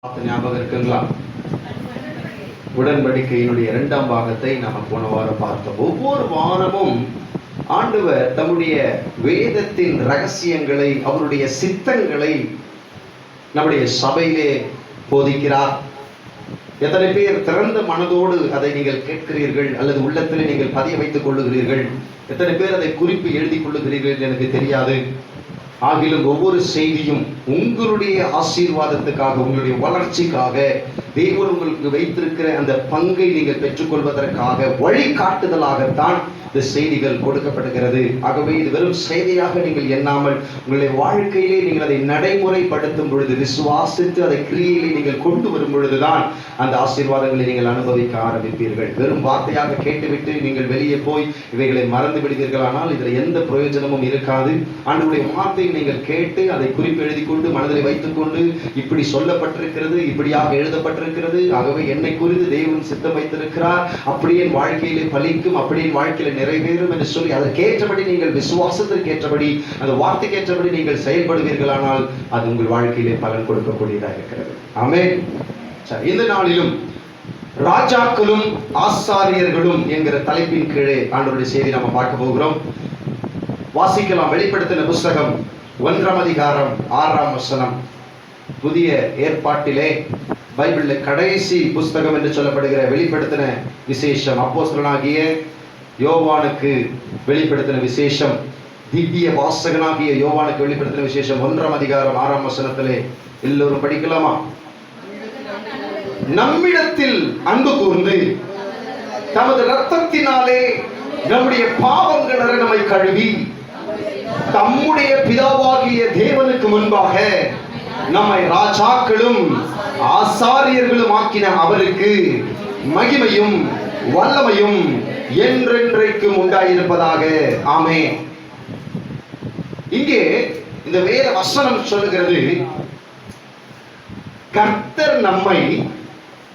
ஞாபகம் இருக்குங்களா? உடன்படிக்கையினுடைய 2ஆம் பாகத்தை நாம போன வாரம் பார்த்தோம். ஒவ்வொரு வாரமும் ஆண்டவர் தம்முடைய வேதத்தின் ரகசியங்களை, அவருடைய சித்தங்களை நம்முடைய சபையிலே போதிக்கிறார். எத்தனை பேர் திறந்த மனதோடு அதை நீங்கள் கேட்கிறீர்கள் அல்லது உள்ளத்திலே நீங்கள் பதிய வைத்துக் கொள்ளுகிறீர்கள்? எத்தனை பேர் அதை குறிப்பு எழுதி கொள்ளுகிறீர்கள் எனக்கு தெரியாது. ஆகிலும் ஒவ்வொரு செய்தியும் உங்களுடைய ஆசீர்வாதத்துக்காக, உங்களுடைய வளர்ச்சிக்காக, தேவன் உங்களுக்கு வைத்திருக்கிற அந்த பங்கை நீங்கள் பெற்றுக்கொள்வதற்காக வழிகாட்டுதலாகத்தான் இந்த செய்திகள் கொடுக்கப்படுகிறது. ஆகவே இது வெறும் செய்தியாக நீங்கள் எண்ணாமல் உங்களுடைய வாழ்க்கையிலே நீங்கள் அதை நடைமுறைப்படுத்தும் பொழுது, விசுவாசித்து அதை கிரியையிலே நீங்கள் கொண்டு வரும் பொழுதுதான் அந்த ஆசீர்வாதங்களை நீங்கள் அனுபவிக்க ஆரம்பிப்பீர்கள். வெறும் வார்த்தையாக கேட்டுவிட்டு நீங்கள் வெளியே போய் இவைகளை மறந்து விடுவீர்களானால் இதில் எந்த பிரயோஜனமும் இருக்காது. ஆண்டவருடைய வார்த்தையை நீங்கள் கேட்டு அதை குறிப்பு எழுதி கொண்டு மனதில் வைத்துக் கொண்டு, இப்படி சொல்லப்பட்டிருக்கிறது, இப்படியாக எழுதப்பட்டிருக்கிறது, ஆகவே என்னை குறித்து தேவன் சித்தம் வைத்திருக்கிறார், அப்படியே வாழ்க்கையிலே பலிக்கும், அப்படியே வாழ்க்கையில நிறைவேறும் என்று சொல்லி அதற்கேற்றபடி நீங்கள் விசுவாசத்திற்கு ஏற்றபடி அந்த வார்த்தைக்கு ஏற்றபடி நீங்கள் செயல்படுவீர்களானால் அது உங்கள் வாழ்க்கையிலே பலன் கொடுக்கக்கூடியதாக இருக்கிறது. ஆமென். சரி, இந்த நாளிலும் ராஜாக்களும் ஆசாரியர்களும் என்கிற தலைப்பின் கீழே ஆண்டவருடைய செய்தி நாம பார்க்க போகிறோம். வாசிக்கலாம். வெளிப்படுத்தின புஸ்தகம் 1ஆம் அதிகாரம் 6ஆம் வசனம். புதிய ஏற்பாட்டிலே பைபிளில் கடைசி புஸ்தகம் என்று சொல்லப்படுகிற வெளிப்படுத்தின விசேஷம், அப்போஸ்தலனாகிய யோவானுக்கு வெளிப்படுத்தின விசேஷம், திவ்ய வாசகனாகிய யோவானுக்கு வெளிப்படுத்தின விசேஷம் 1ஆம் அதிகாரம் 6ஆம் வசனத்திலே எல்லோரும் படிக்கலாமா? நம்மிடத்தில் அன்பு கூர்ந்து தமது இரத்தத்தினாலே நம்முடைய பாவங்களை நம்மை கழுவி தம்முடைய பிதாவாகிய தேவனுக்கு முன்பாக நம்மை ராஜாக்களும் ஆசாரியர்களும் ஆக்கின அவருக்கு மகிமையும் வல்லமையும் என்றென்றைக்கும் உண்டாயிருப்பதாக. ஆமென். இங்கே இந்த வேத வசனம் சொல்லுகிறது, கர்த்தர் நம்மை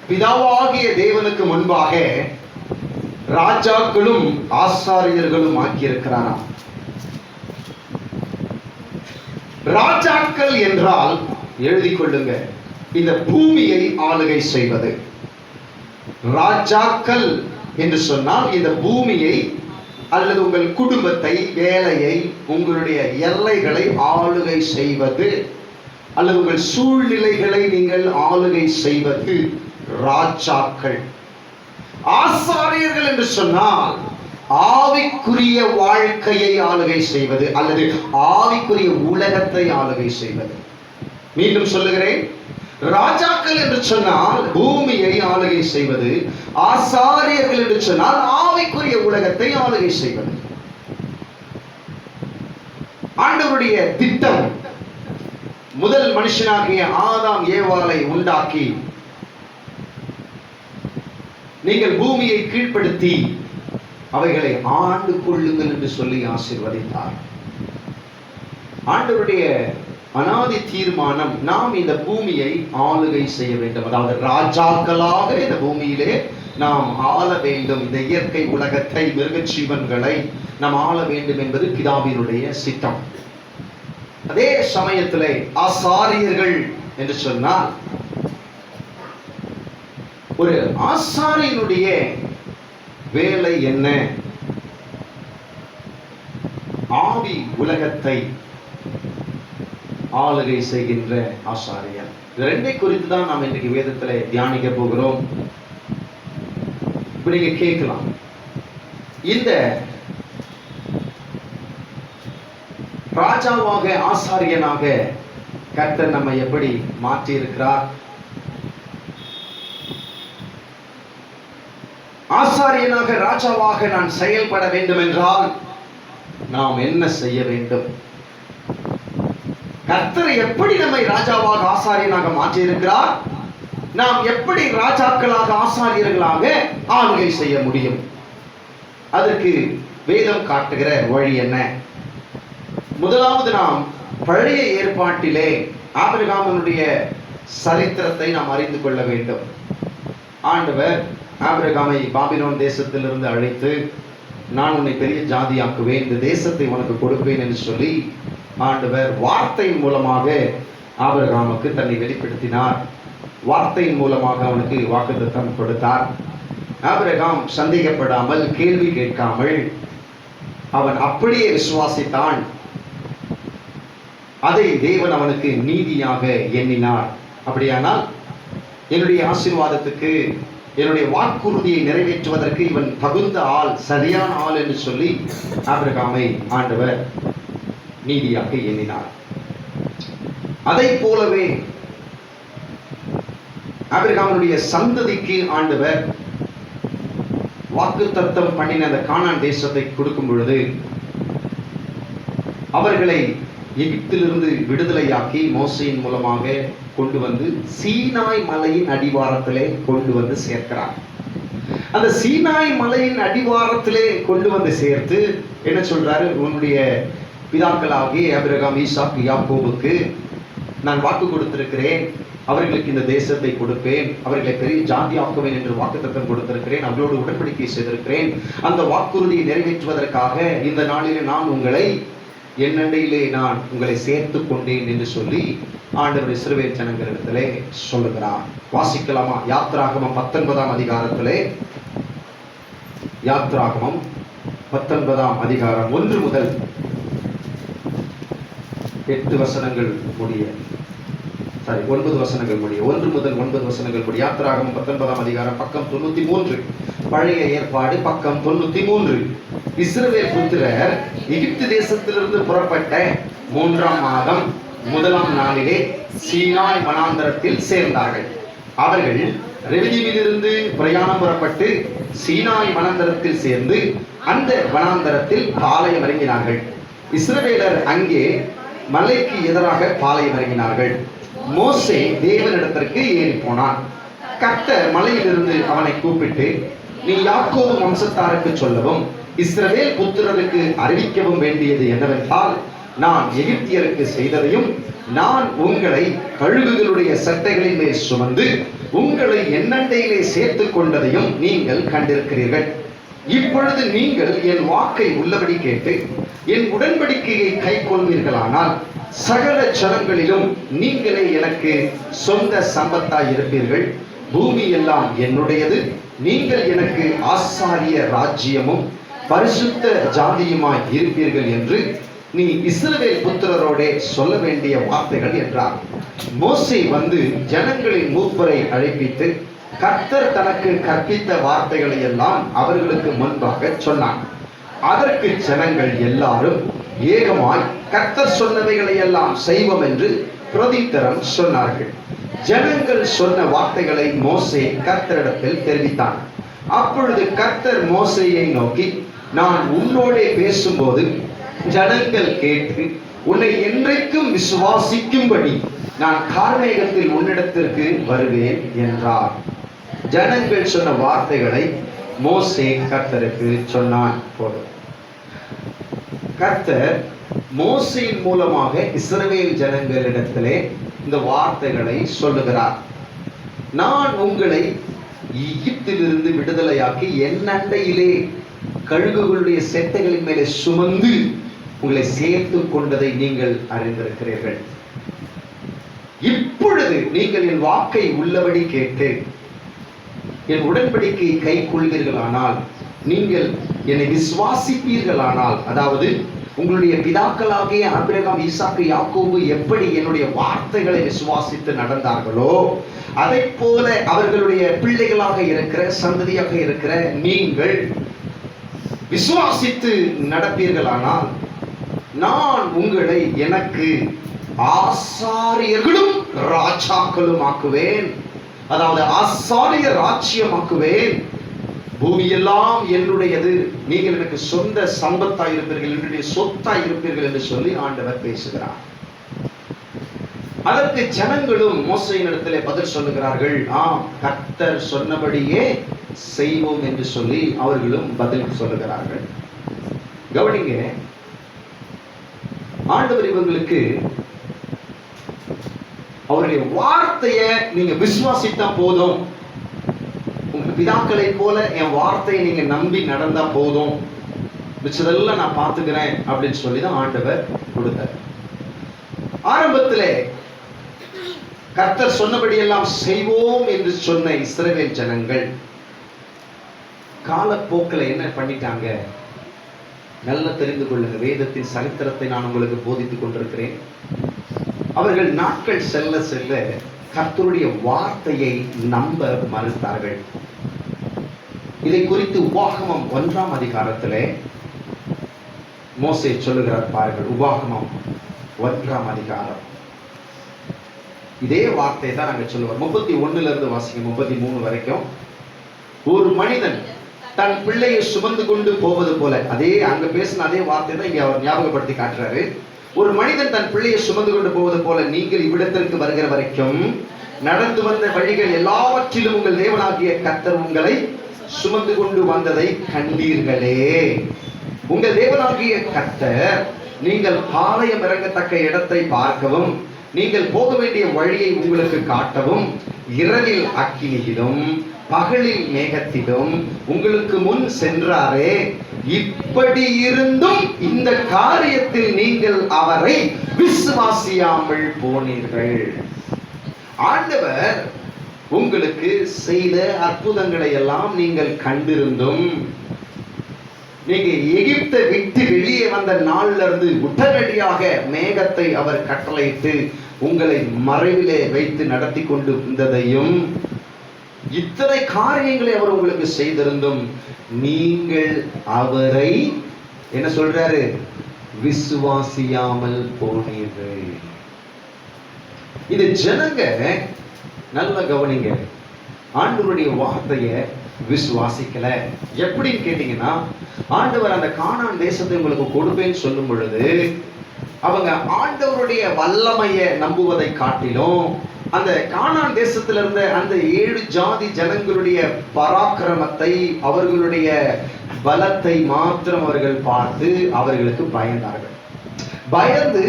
பிதாவாகிய தேவனுக்கு முன்பாக ராஜாக்களும் ஆசாரியர்களும் ஆக்கியிருக்கிறாராம். ராஜாக்கள் என்றால் எழுதிக் கொள்ளுங்க, இந்த பூமியை ஆளுகை செய்வது. ராஜாக்கள் என்று சொன்னால் இந்த பூமியை அல்லது உங்கள் குடும்பத்தை, வேலையை, உங்களுடைய எல்லைகளை ஆளுகை செய்வது அல்லது உங்கள் சூழ்நிலைகளை நீங்கள் ஆளுகை செய்வது ராஜாக்கள். ஆசாரியர்கள் என்று சொன்னால் ஆவிக்குரிய வாழ்க்கையை ஆளுகை செய்வது அல்லது ஆவிக்குரிய உலகத்தை ஆளுகை செய்வது. மீண்டும் சொல்லுகிறேன், ராஜாக்கள் என்று சொன்னால் பூமியை ஆளுகை செய்வது, ஆசாரியர்கள் என்று சொன்னால் ஆவிக்குரிய உலகத்தை ஆளுகை செய்வது. ஆண்டவருடைய திட்டம் முதல் மனுஷனாகிய ஆதாம் ஏவாளை உண்டாக்கி நீங்கள் பூமியை கீழ்ப்படுத்தி அவைகளை ஆண்டு கொள்ளுங்கள் என்று சொல்லி ஆசீர்வதித்தார். ஆண்டவருடைய அனாதி தீர்மானம், நாம் இந்த பூமியை ஆளுகை செய்ய வேண்டும். அதாவது ராஜாக்களாக இந்த பூமியிலே நாம் ஆள வேண்டும். இந்த இயற்கை உலகத்தை, மிருக ஜீவன்களை நாம் ஆள வேண்டும் என்பது பிதாவினுடைய சித்தம். அதே சமயத்திலே ஆசாரியர்கள் என்று சொன்னால், ஒரு ஆசாரியனுடைய வேலை என்ன? ஆவி உலகத்தை ஆளுகை செய்கின்ற ஆசாரியர். இது ரெண்டை குறித்து தான் நாம் இன்றைக்கு வேதத்தில் தியானிக்க போகிறோம். இப்ப நீங்க கேட்கலாம், இந்த ராஜாவாக ஆசாரியனாக கர்த்தர் நம்மை எப்படி மாற்றி இருக்கிறார்? ஆசாரியனாக ராஜாவாக நான் செயல்பட வேண்டும் என்றால் நாம் என்ன செய்ய வேண்டும்? கர்த்தர் எப்படி நம்மை ராஜாவாக ஆசாரியனாக மாற்றி இருக்கிறார்? நாம் எப்படி ராஜாக்களாக ஆசாரியர்களாக ஆளுகை செய்ய முடியும்? அதற்கு வேதம் காட்டுகிற வழி என்ன? முதலாவது, நாம் பழைய ஏற்பாட்டிலே ஆபிரகாமினுடைய சரித்திரத்தை நாம் அறிந்து கொள்ள வேண்டும். ஆண்டவர் ஆபிரகாமை பாபிலோன் தேசத்திலிருந்து அழைத்து, நான் உன்னை பெரிய ஜாதியாக்குவேன், இந்த தேசத்தை உனக்கு கொடுப்பேன் என்று சொல்லி ஆண்டவர் வார்த்தை மூலமாக ஆபிரகாமுக்கு தன்னை வெளிப்படுத்தினார். வார்த்தையின் மூலமாக அவனுக்கு வாக்குத்தத்தம் கொடுத்தார். ஆபிரகாம் சந்தேகப்படாமல், கேள்வி கேட்காமல் அவன் அப்படியே விசுவாசித்தான். அதை தேவன் அவனுக்கு நீதியாக எண்ணினார். அப்படியானால் என்னுடைய ஆசீர்வாதத்துக்கு, என்னுடைய வாக்குறுதியை நிறைவேற்றுவதற்கு இவன் தகுந்த ஆள், சரியான ஆள் என்று சொல்லி ஆபிரகாமை ஆண்டவர் நீதியாக எண்ணினார். அதை போலவே ஆபிரகாமுடைய சந்ததிக்கு ஆண்டவர் வாக்குத்தத்தம் பண்ணின அந்த கானான் தேசத்தை கொடுக்கும் பொழுது அவர்களை எகிப்திலிருந்து விடுதலையாக்கி மோசையின் மூலமாக கொண்டு வந்து சீனாய் மலையின் அடிவாரத்திலே கொண்டு வந்து சேர்க்கிறார். அந்த சீனாய் மலையின் அடிவாரத்திலே கொண்டு வந்து சேர்த்து என்ன சொல்றாரு? உன்னுடைய பிதாக்களாகிய ஆபிரகாம், ஈசாக்கு, யாக்கோபுக்கு நான் வாக்கு கொடுத்திருக்கிறேன், அவர்களுக்கு இந்த தேசத்தை கொடுப்பேன், அவர்களை பெரிய ஜாதி ஆக்குவேன் என்று வாக்குத்தத்தம் கொடுத்திருக்கிறேன், அவர்களோடு உடன்படிக்கை செய்திருக்கிறேன். அந்த வாக்குறுதியை நிறைவேற்றுவதற்காக இந்த நாளிலே நான் உங்களை என்னண்டையிலே நான் உங்களை சேர்த்து கொண்டேன் என்று சொல்லி ஆண்டவர் இஸ்ரவேல் ஜனங்களிடத்திலே சொல்லுகிறார். வாசிக்கலாமா? யாத்ராகமம் 19ஆம் அதிகாரத்திலே, யாத்ராகமம் 19ஆம் அதிகாரம் 1 முதல் 8 வசனங்கள் முடிய, 9 வசனங்கள் முடிய, 1 முதல் 9 வசனங்கள் முடிய. யாத்ராகமம் 19ஆம் அதிகாரம் பக்கம் 93, பழைய ஏற்பாடு பக்கம் 93. இஸ்ரவேல் புத்திரர் எகிப்து தேசத்திலிருந்து புறப்பட்ட 3ஆம் மாதம் 1ஆம் நாளிலே சீனாய் வனாந்தரத்தில் சேர்ந்தார்கள். அவர்கள் ரெவிதீமிலிருந்து பிரயாணம் புறப்பட்டு சீனாய் வனாந்தரத்தில் சேர்ந்து அந்த வனாந்தரத்தில் பாளையம் இறங்கினார்கள். இஸ்ரவேலர் அங்கே மலைக்கு எதிராக பாளையம் இறங்கினார்கள். மோசே தேவனிடத்திற்கு ஏறி போனான். கர்த்தர் மலையிலிருந்து அவனை கூப்பிட்டு, நீ யாக்கோபு வம்சத்தாருக்கு சொல்லவும் இஸ்ரவேல் புத்திரருக்கு அறிவிக்கவும் வேண்டியது என்னவென்றால், நான் எகிப்தியருக்கு செய்ததையும் நான் உங்களை கழுகுகளுடைய சட்டைகளின் மேல் சுமந்து உங்களை என்னண்டையிலே சேர்த்து கொண்டதையும் நீங்கள் கண்டிருக்கிறீர்கள். இப்பொழுது நீங்கள் என் வாக்கை உள்ளபடி கேட்டு என் உடன்படிக்கையை கை கொள்வீர்களானால் சகல ஜனங்களிலும் நீங்களே எனக்கு சொந்த சம்பத்தாய் இருப்பீர்கள். பூமி எல்லாம் என்னுடையது. நீங்கள் எனக்கு ஆசாரிய ராஜ்யமும் பரிசுத்த ஜாதியுமாய் இருப்பீர்கள் என்று நீ இஸ்ரவேல் புத்திரரோடே சொல்ல வேண்டிய வார்த்தைகள் என்றார். மோசே வந்து ஜனங்களின் மூப்பரை அழைப்பித்து கர்த்தர் தனக்கு கற்பித்த வார்த்தைகளை எல்லாம் அவர்களுக்கு முன்பாக சொன்னான். அதற்கு ஜனங்கள் எல்லாரும் ஏகமாய் கர்த்தர் சொன்னவைகளை எல்லாம் செய்வோம் என்று பிரதித்தரம் சொன்னார்கள். ஜனங்கள் சொன்ன வார்த்தைகளை மோசே கர்த்தரிடத்தில் தெரிவித்தான். அப்பொழுது கர்த்தர் மோசேயை நோக்கி, நான் உன்னோடே பேசும்போது ஜனங்கள் கேட்டு உன்னை என்றைக்கும் விசுவாசிக்கும்படி நான் கார்மேகத்தில் உன்னிடத்திற்கு வருவேன் என்றார். ஜனங்கள் சொன்ன வார்த்தைகளை மோசே கர்த்தருக்கு சொன்னான். போதும். கர்த்தர் மோசேயின் மூலமாக இஸ்ரவேல் ஜனங்களிடத்திலே இந்த வார்த்தைகளை சொல்லுகிறார். நான் உங்களை எகிப்திலிருந்து விடுதலையாக்கி என் அண்டையிலே கழுகுகளுடைய செட்டைகளின் மேலே சுமந்து உங்களை சேர்த்து கொண்டதை நீங்கள் அறிந்திருக்கிறீர்கள். இப்பொழுது நீங்கள் என் வாக்கை உள்ளபடி கேட்டு என் உடன்படிக்கை கை கொள்வீர்களானால், நீங்கள் என்னை விசுவாசிப்பீர்களானால், அதாவது உங்களுடைய பிதாக்களாகிய ஆபிரகாம், ஈசாக்கு, யாக்கோபு எப்படி என்னுடைய வார்த்தைகளை விசுவாசித்து நடந்தார்களோ அதை போல அவர்களுடைய பிள்ளைகளாக இருக்கிற, சந்ததியாக இருக்கிற நீங்கள் விசுவாசித்து நடப்பீர்களானால், நான் உங்களை எனக்கு ஆசாரியர்களும் ராஜாக்களும் ஆக்குவேன். அதாவது ஆசாரிய ராஜ்யமாக்குவேன். பூமியெல்லாம் என்னுடையது. நீங்கள் எனக்கு சொந்த சம்பத்தாய் இருப்பீர்கள், என்னுடைய சொத்தாய் இருப்பீர்கள் என்று சொல்லி ஆண்டவர் பேசுகிறார். அதற்கு ஜனங்களும் மோசேயின் இடத்திலே பதில் சொல்லுகிறார்கள். கர்த்தர் சொன்னபடியே செய்வோம் என்று சொல்லி அவர்களும் பதில் சொல்லுகிறார்கள். கவனிங்க, ஆண்டவர் இவங்களுக்கு அவருடைய வார்த்தையை நீங்க விசுவாசித்தா போதும், உங்க பிதாக்களை போல என் வார்த்தையை நீங்க நம்பி நடந்தா போதும், மிச்சதெல்லாம் நான் பார்த்துக்கிறேன் அப்படின்னு சொல்லிதான் ஆண்டவர் கொடுத்தார். ஆரம்பத்திலே கர்த்தர் சொன்னபடி எல்லாம் செய்வோம் என்று சொன்ன இஸ்ரவேல் ஜனங்கள் காலப்போக்கில் என்ன பண்ணிட்டாங்க? நல்ல தெரிந்து கொள்ளுங்க. வேதத்தின் சரித்திரத்தை நான் உங்களுக்கு போதித்துக் கொண்டிருக்கிறேன். அவர்கள் நாட்கள் செல்ல செல்ல கர்த்தருடைய வார்த்தையை நம்ப மறுத்தார்கள். இதை குறித்து உபாகமம் 1ஆம் அதிகாரத்திலே மோசே சொல்லுகிறார் பாருங்கள். உபாகமம் 1ஆம் அதிகாரம் இதே வார்த்தை தான் நாங்கள் சொல்லுவோம். 31 இருந்து வாசிங்க 33 வரைக்கும். ஒரு மனிதன் தன் பிள்ளையை சுமந்து கொண்டு போவது போல, அதே அங்க பேசின அதே வார்த்தை தான் இங்க அவர் ஞாபகப்படுத்தி காட்டுறாரு. ஒரு மனிதன் தன் பிள்ளையை சுமந்து கொண்டு போவது போல நீங்கள் இவ்விடத்திற்கு வருகிற வரைக்கும் நடந்து வந்த வழிகள் எல்லாவற்றிலும் உங்கள் தேவனாகிய கர்த்தர் உங்களை சுமந்து கொண்டு வந்ததை கண்டீர்களே. உங்கள் தேவனாகிய கர்த்தர் நீங்கள் பாளையம் இறங்கத்தக்க இடத்தை பார்க்கவும் நீங்கள் போக வேண்டிய வழியை உங்களுக்கு காட்டவும் இரவில் அக்கினியிலும் பகலில் மேகத்திலும் உங்களுக்கு முன் சென்றாரே. இப்படி இருந்தும் இந்த காரியத்தில் நீங்கள் அவரை விசுவாசியாமல் போனீர்கள். ஆண்டவர் உங்களுக்கு செய்த அற்புதங்களை எல்லாம் நீங்கள் கண்டிருந்தும் நீங்க எகிப்தை விட்டு வெளியே வந்த நாள்ல இருந்து உடனடியாக மேகத்தை அவர் கட்டளையிட்டு உங்களை மறைவிலே வைத்து நடத்தி கொண்டு வந்ததையும் இத்தனை காரியங்களை அவர் உங்களுக்கு செய்திருந்தும் நீங்கள் அவரை என்ன சொல்றாரு? விசுவாசியாமல் போனீர்கள். இது ஜனங்க நல்ல கவனிங்க, ஆண்டவருடைய வார்த்தையை விசுவாசிக்கல. எப்படின்னு கேட்டீங்கன்னா, ஆண்டவர் அந்த கானான் தேசத்தை உங்களுக்கு கொடுப்பேன்னு சொல்லும் பொழுது அவங்க ஆண்டவருடைய வல்லமையை நம்புவதை காட்டிலும் அந்த கானான் தேசத்தில் இருந்த அந்த 7 ஜாதி ஜனங்களுடைய பராக்கிரமத்தை, அவர்களுடைய பலத்தை மாத்திரம் அவர்கள் பார்த்து அவர்களுக்கு பயந்தார்கள். பயந்து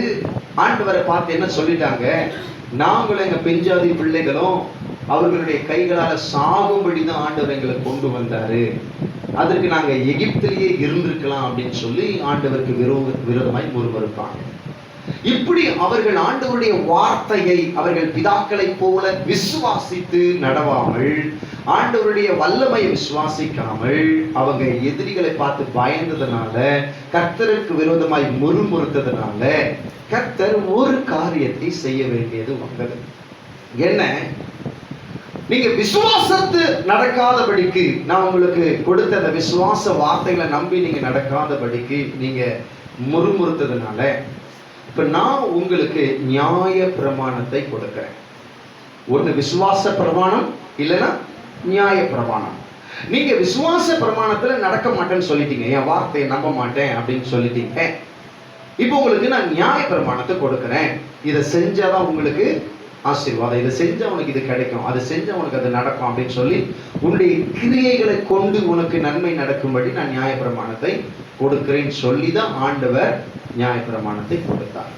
ஆண்டவரை பார்த்து என்ன சொல்லிட்டாங்க? நாங்களும் எங்க பெஞ்சாதி பிள்ளைகளும் அவர்களுடைய கைகளால் சாகும்படி தான் ஆண்டவர் எங்களை கொண்டு வந்தாரு, அதற்கு நாங்க எகிப்திலேயே இருந்திருக்கலாம் அப்படின்னு சொல்லி ஆண்டவருக்கு விரோதமாய் முறுமுறுப்பாங்க. இப்படி அவர்கள் ஆண்டவருடைய வார்த்தையை அவர்கள் பிதாக்களை போல விசுவாசித்து நடவாமல், ஆண்டவருடைய வல்லமையை விசுவாசிக்காமல் அவங்க எதிரிகளை பார்த்து பயந்ததுனால, கர்த்தருக்கு விரோதமாய் முறுமுறுத்ததுனால கர்த்தர் ஒரு காரியத்தை செய்ய வேண்டியது வந்தது. என்ன? நீங்க விசுவாசத்து நடக்காதபடிக்கு, நான் உங்களுக்கு கொடுத்த அந்த விசுவாச வார்த்தைகளை நம்பி நீங்க நடக்காதபடிக்கு நீங்க முறுமுறுத்ததுனால இப்ப நான் உங்களுக்கு நியாய பிரமாணத்தை கொடுக்கிறேன். ஒண்ணு விசுவாச பிரமாணம், இல்லைன்னா நியாய பிரமாணம். நீங்க விசுவாச பிரமாணத்துல நடக்க மாட்டேன்னு சொல்லிட்டீங்க, என் வார்த்தையை நம்ப மாட்டேன் அப்படின்னு சொல்லிட்டீங்க. இப்போ உங்களுக்கு நான் நியாய பிரமாணத்தை கொடுக்கிறேன். இதை செஞ்சாதான் உங்களுக்கு ஆசீர்வாதம், இதை செஞ்சா உனக்கு இது கிடைக்கும், அதை செஞ்சா உனக்கு அது நடக்கும் அப்படின்னு சொல்லி உன்னுடைய கிரியைகளை கொண்டு உனக்கு நன்மை நடக்கும்படி நான் நியாய பிரமாணத்தை கொடுக்கிறேன்னு சொல்லி தான் ஆண்டவர் நியாய பிரமாணத்தை கொடுத்தார்.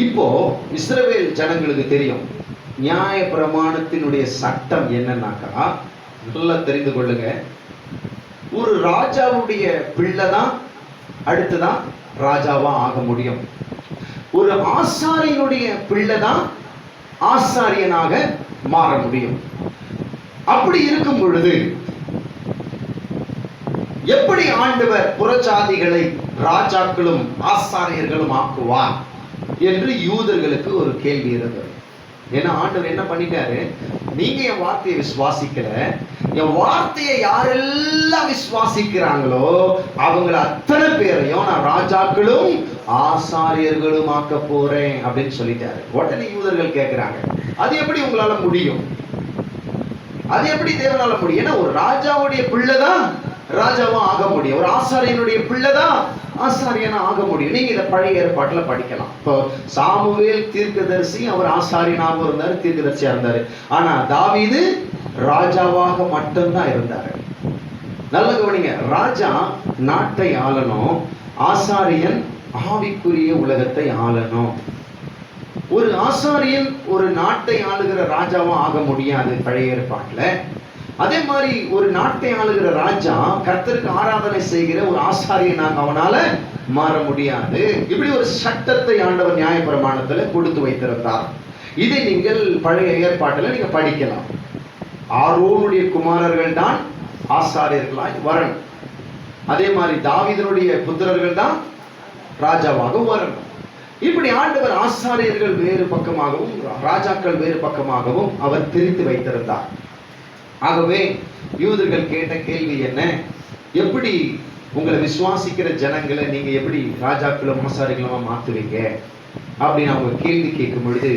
இப்போ இஸ்ரவேல் ஜனங்களுக்கு தெரியும் நியாய பிரமாணத்தினுடைய சட்டம் என்னன்னாக்கா, நல்லா தெரிந்து கொள்ளுங்க, ஒரு ராஜாவுடைய பிள்ளை தான் அடுத்துதான் ராஜாவா ஆக முடியும். ஒரு ஆசாரியனுடைய பிள்ளை தான் ஆசாரியனாக மாற முடியும். அப்படி இருக்கும் பொழுது எப்படி ஆண்டவர் புறஜாதிகளை ராஜாக்களும் ஆசாரியர்களும் ஆக்குவார் என்று யூதர்களுக்கு ஒரு கேள்வி இருந்தது. ஏன்னா ஆண்டவர் என்ன பண்ணிட்டாரு? நீங்க என் வார்த்தையை விசுவாசிக்கல, என் வார்த்தையை யாரெல்லாம் விசுவாசிக்கிறாங்களோ அவங்கள அத்தனை பேரையும் நான் ராஜாக்களும் ஆசாரியர்களும் ஆக்க போறேன் அப்படின்னு சொல்லிட்டாரு. உடனே யூதர்கள் கேட்கிறாங்க, அது எப்படி உங்களால முடியும்? அது எப்படி தேவனால முடியும்? ஏன்னா ஒரு ராஜாவுடைய பிள்ளைதான் ராஜாவா ஆக முடியும், ஒரு ஆசாரியனுடைய பிள்ளைதான் ஆசாரியனா ஆக முடியும். நீங்க இதை பழைய ஏற்பாட்டுல படிக்கலாம். இப்போ சாமுவேல் தீர்க்கதரிசி, அவர் ஆசாரியனாக இருந்தாரு, தீர்க்கதரிசியா இருந்தாரு. ஆனா தாவீது ராஜாவாக மட்டும்தான் இருந்தாரு. நல்ல கவனிங்க, ராஜா நாட்டை ஆளணும், ஆசாரியன் ஆவிக்குரிய உலகத்தை ஆளணும். ஒரு ஆசாரியன் ஒரு நாட்டை ஆளுகிற ராஜாவா ஆக முடியாது பழைய ஏற்பாட்டுல. அதே மாதிரி ஒரு நாட்டை ஆளுகிற ராஜா கர்த்தருக்கு ஆராதனை செய்கிற ஒரு ஆசாரியனாக அவனால மாற முடியாது. இப்படி ஒரு சட்டத்தை ஆண்டவர் நியாய பிரமாணத்துல கொடுத்து வைத்திருந்தார். இதை நீங்கள் பழைய ஏற்பாட்டில் நீங்க படிக்கலாம். ஆரோனுடைய குமாரர்கள் தான் ஆசாரியர்களாய் வரணும். அதே மாதிரி தாவீதனுடைய புத்திரர்கள் தான் ராஜாவாக வரணும். இப்படி ஆண்டவர் ஆசாரியர்கள் வேறு பக்கமாகவும் ராஜாக்கள் வேறு பக்கமாகவும் அவர் பிரித்து வைத்திருந்தார். ஆகவே யூதர்கள் கேட்ட கேள்வி என்ன, எப்படி உங்களை விசுவாசிக்கிற ஜனங்களை நீங்க எப்படி ராஜாக்களும் ஆசாரிகளுமா மாத்துவீங்க அப்படின்னு அவங்க கேள்வி கேட்கும் பொழுது,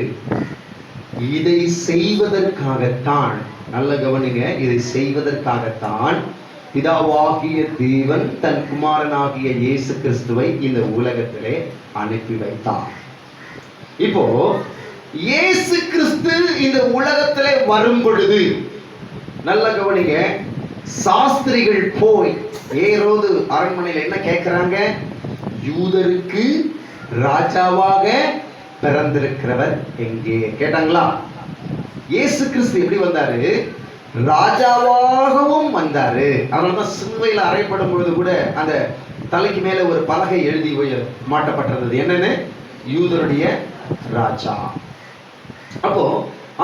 இதை செய்வதற்காகத்தான், நல்ல கவனிங்க, இதை செய்வதற்காகத்தான் பிதாவாகிய தேவன் தன் குமாரனாகிய இயேசு கிறிஸ்துவை இந்த உலகத்திலே அனுப்பி வைத்தார். இப்போ இயேசு கிறிஸ்து இந்த உலகத்திலே வரும் பொழுது, நல்ல கவனிங்க, சாஸ்திரிகள் போய் ஏரோது அரண்மனையில் என்ன கேட்கிறாங்க, யூதருக்கு ராஜாவாக பிறந்திருக்கிறவர் எங்கே கேட்டாங்களா? இயேசு கிறிஸ்து எப்படி வந்தாரு? ராஜாவாகவும் வந்தாரு. அதனாலதான் சிலுவையில் அறையப்படும் பொழுது கூட அந்த தலைக்கு மேல ஒரு பலகை எழுதி மாட்டப்பட்டிருந்தது, என்னன்னு, யூதருடைய ராஜா. அப்போ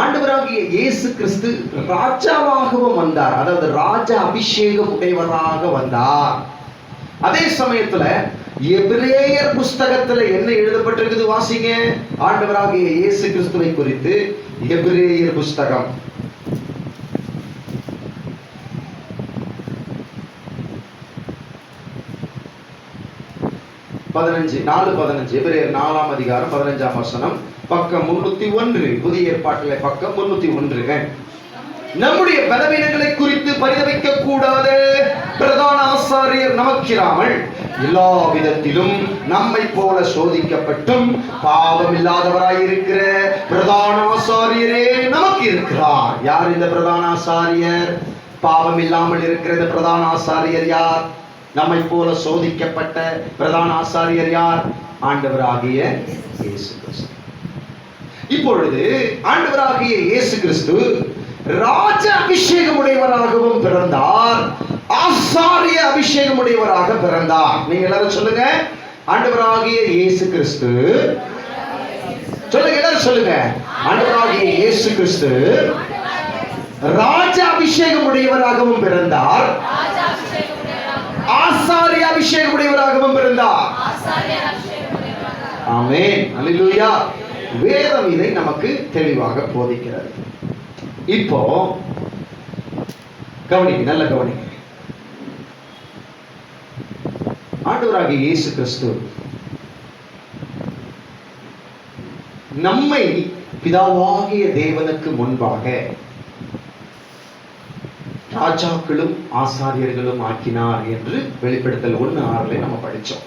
ஆண்டவராகிய இயேசு கிறிஸ்து ராஜாவாகவும் வந்தார், அதாவது ராஜ அபிஷேகம் உடையவராக வந்தார். அதே சமயத்துல எபிரேயர் புஸ்தகத்துல என்ன எழுதப்பட்டிருக்குது வாசிங்க, ஆண்டவராகிய இயேசு கிறிஸ்துவை குறித்து. எபிரேயர் புஸ்தகம் 4:15, எபிரேயர் 4ஆம் அதிகாரம் 15ஆம் வசனம், பக்கம் 301, புதிய ஏற்பாட்டிலே பக்கம் 301. நம்முடைய பலவீனங்களை குறித்து பரிதபிக்க கூடாது, பிரதான ஆசாரியர் நமக்கிராமல் எல்லா விதத்திலும் நம்மை போல சோதிக்கப்பட்டும் பாவம் இல்லாதவராய் இருக்கிற பிரதான ஆசாரியரே நமக்கு இருக்கிறார். யார் இந்த பிரதான ஆசாரியர்? பாவம் இல்லாமல் இருக்கிற பிரதான ஆசாரியர் யார்? நம்மை போல சோதிக்கப்பட்ட பிரதான ஆசாரியர் யார்? ஆண்டவராகிய இயேசு கிறிஸ்து. இப்பொழுது ஆண்டவராகிய இயேசு கிறிஸ்து ராஜ அபிஷேகம் உடையவராகவும் பிறந்தார், ஆசாரிய அபிஷேகம் உடையவராக பிறந்தார். நீங்க எல்லாரும் சொல்லுங்க, ஆண்டவராகிய இயேசு கிறிஸ்து. சொல்லுங்க, எல்லாரும் சொல்லுங்க, ஆண்டவராகிய இயேசு கிறிஸ்து ராஜ அபிஷேகம் உடையவராகவும் பிறந்தார், ஆசாரிய அபிஷேகம் உடையவராகவும் பிறந்தார். ஆமென், அல்லேலூயா. வேதம் இதை நமக்கு தெளிவாக போதிக்கிறது. இப்போ கவனிங்க, நல்ல கவனிங்க. ஆண்டவராகிய இயேசு கிறிஸ்து நம்மை பிதாவாகிய தேவனுக்கு முன்பாக ராஜாக்களும் ஆசாரியர்களும் ஆக்கினார் என்று வெளிப்படுத்தல் 1:6 நம்ம படிச்சோம்.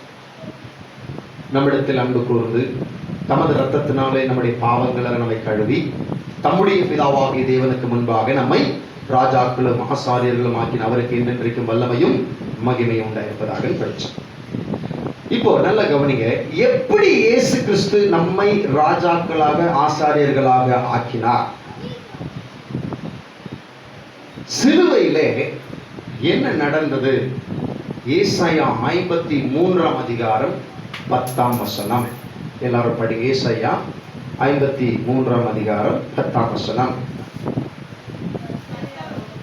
நம்மிடத்தில் அன்பு கூர்ந்து தமது இரத்தத்தினாலே நம்முடைய பாவங்களை நம்மை கழுவி தம்முடைய பிதாவாகிய தேவனுக்கு முன்பாக நம்மை ராஜாக்களும் ஆசாரியர்களும் ஆக்கின அவருக்கு என்றென்றைக்கும் வல்லமையும் மகிமையும் உண்டாயிருப்பதாக படிச்சோம். இப்போ நல்ல கவனிங்க, எப்படி இயேசு கிறிஸ்து நம்மை ராஜாக்களாக ஆசாரியர்களாக ஆக்கினார்? சிலுவையிலே என்ன நடந்தது? ஏசாயா 53ஆம் அதிகாரம் 10ஆம் வசனம். எல்லாரும் படிங்க. ஏசாயா 53ஆம் அதிகாரம் 10ஆம் வசனம்.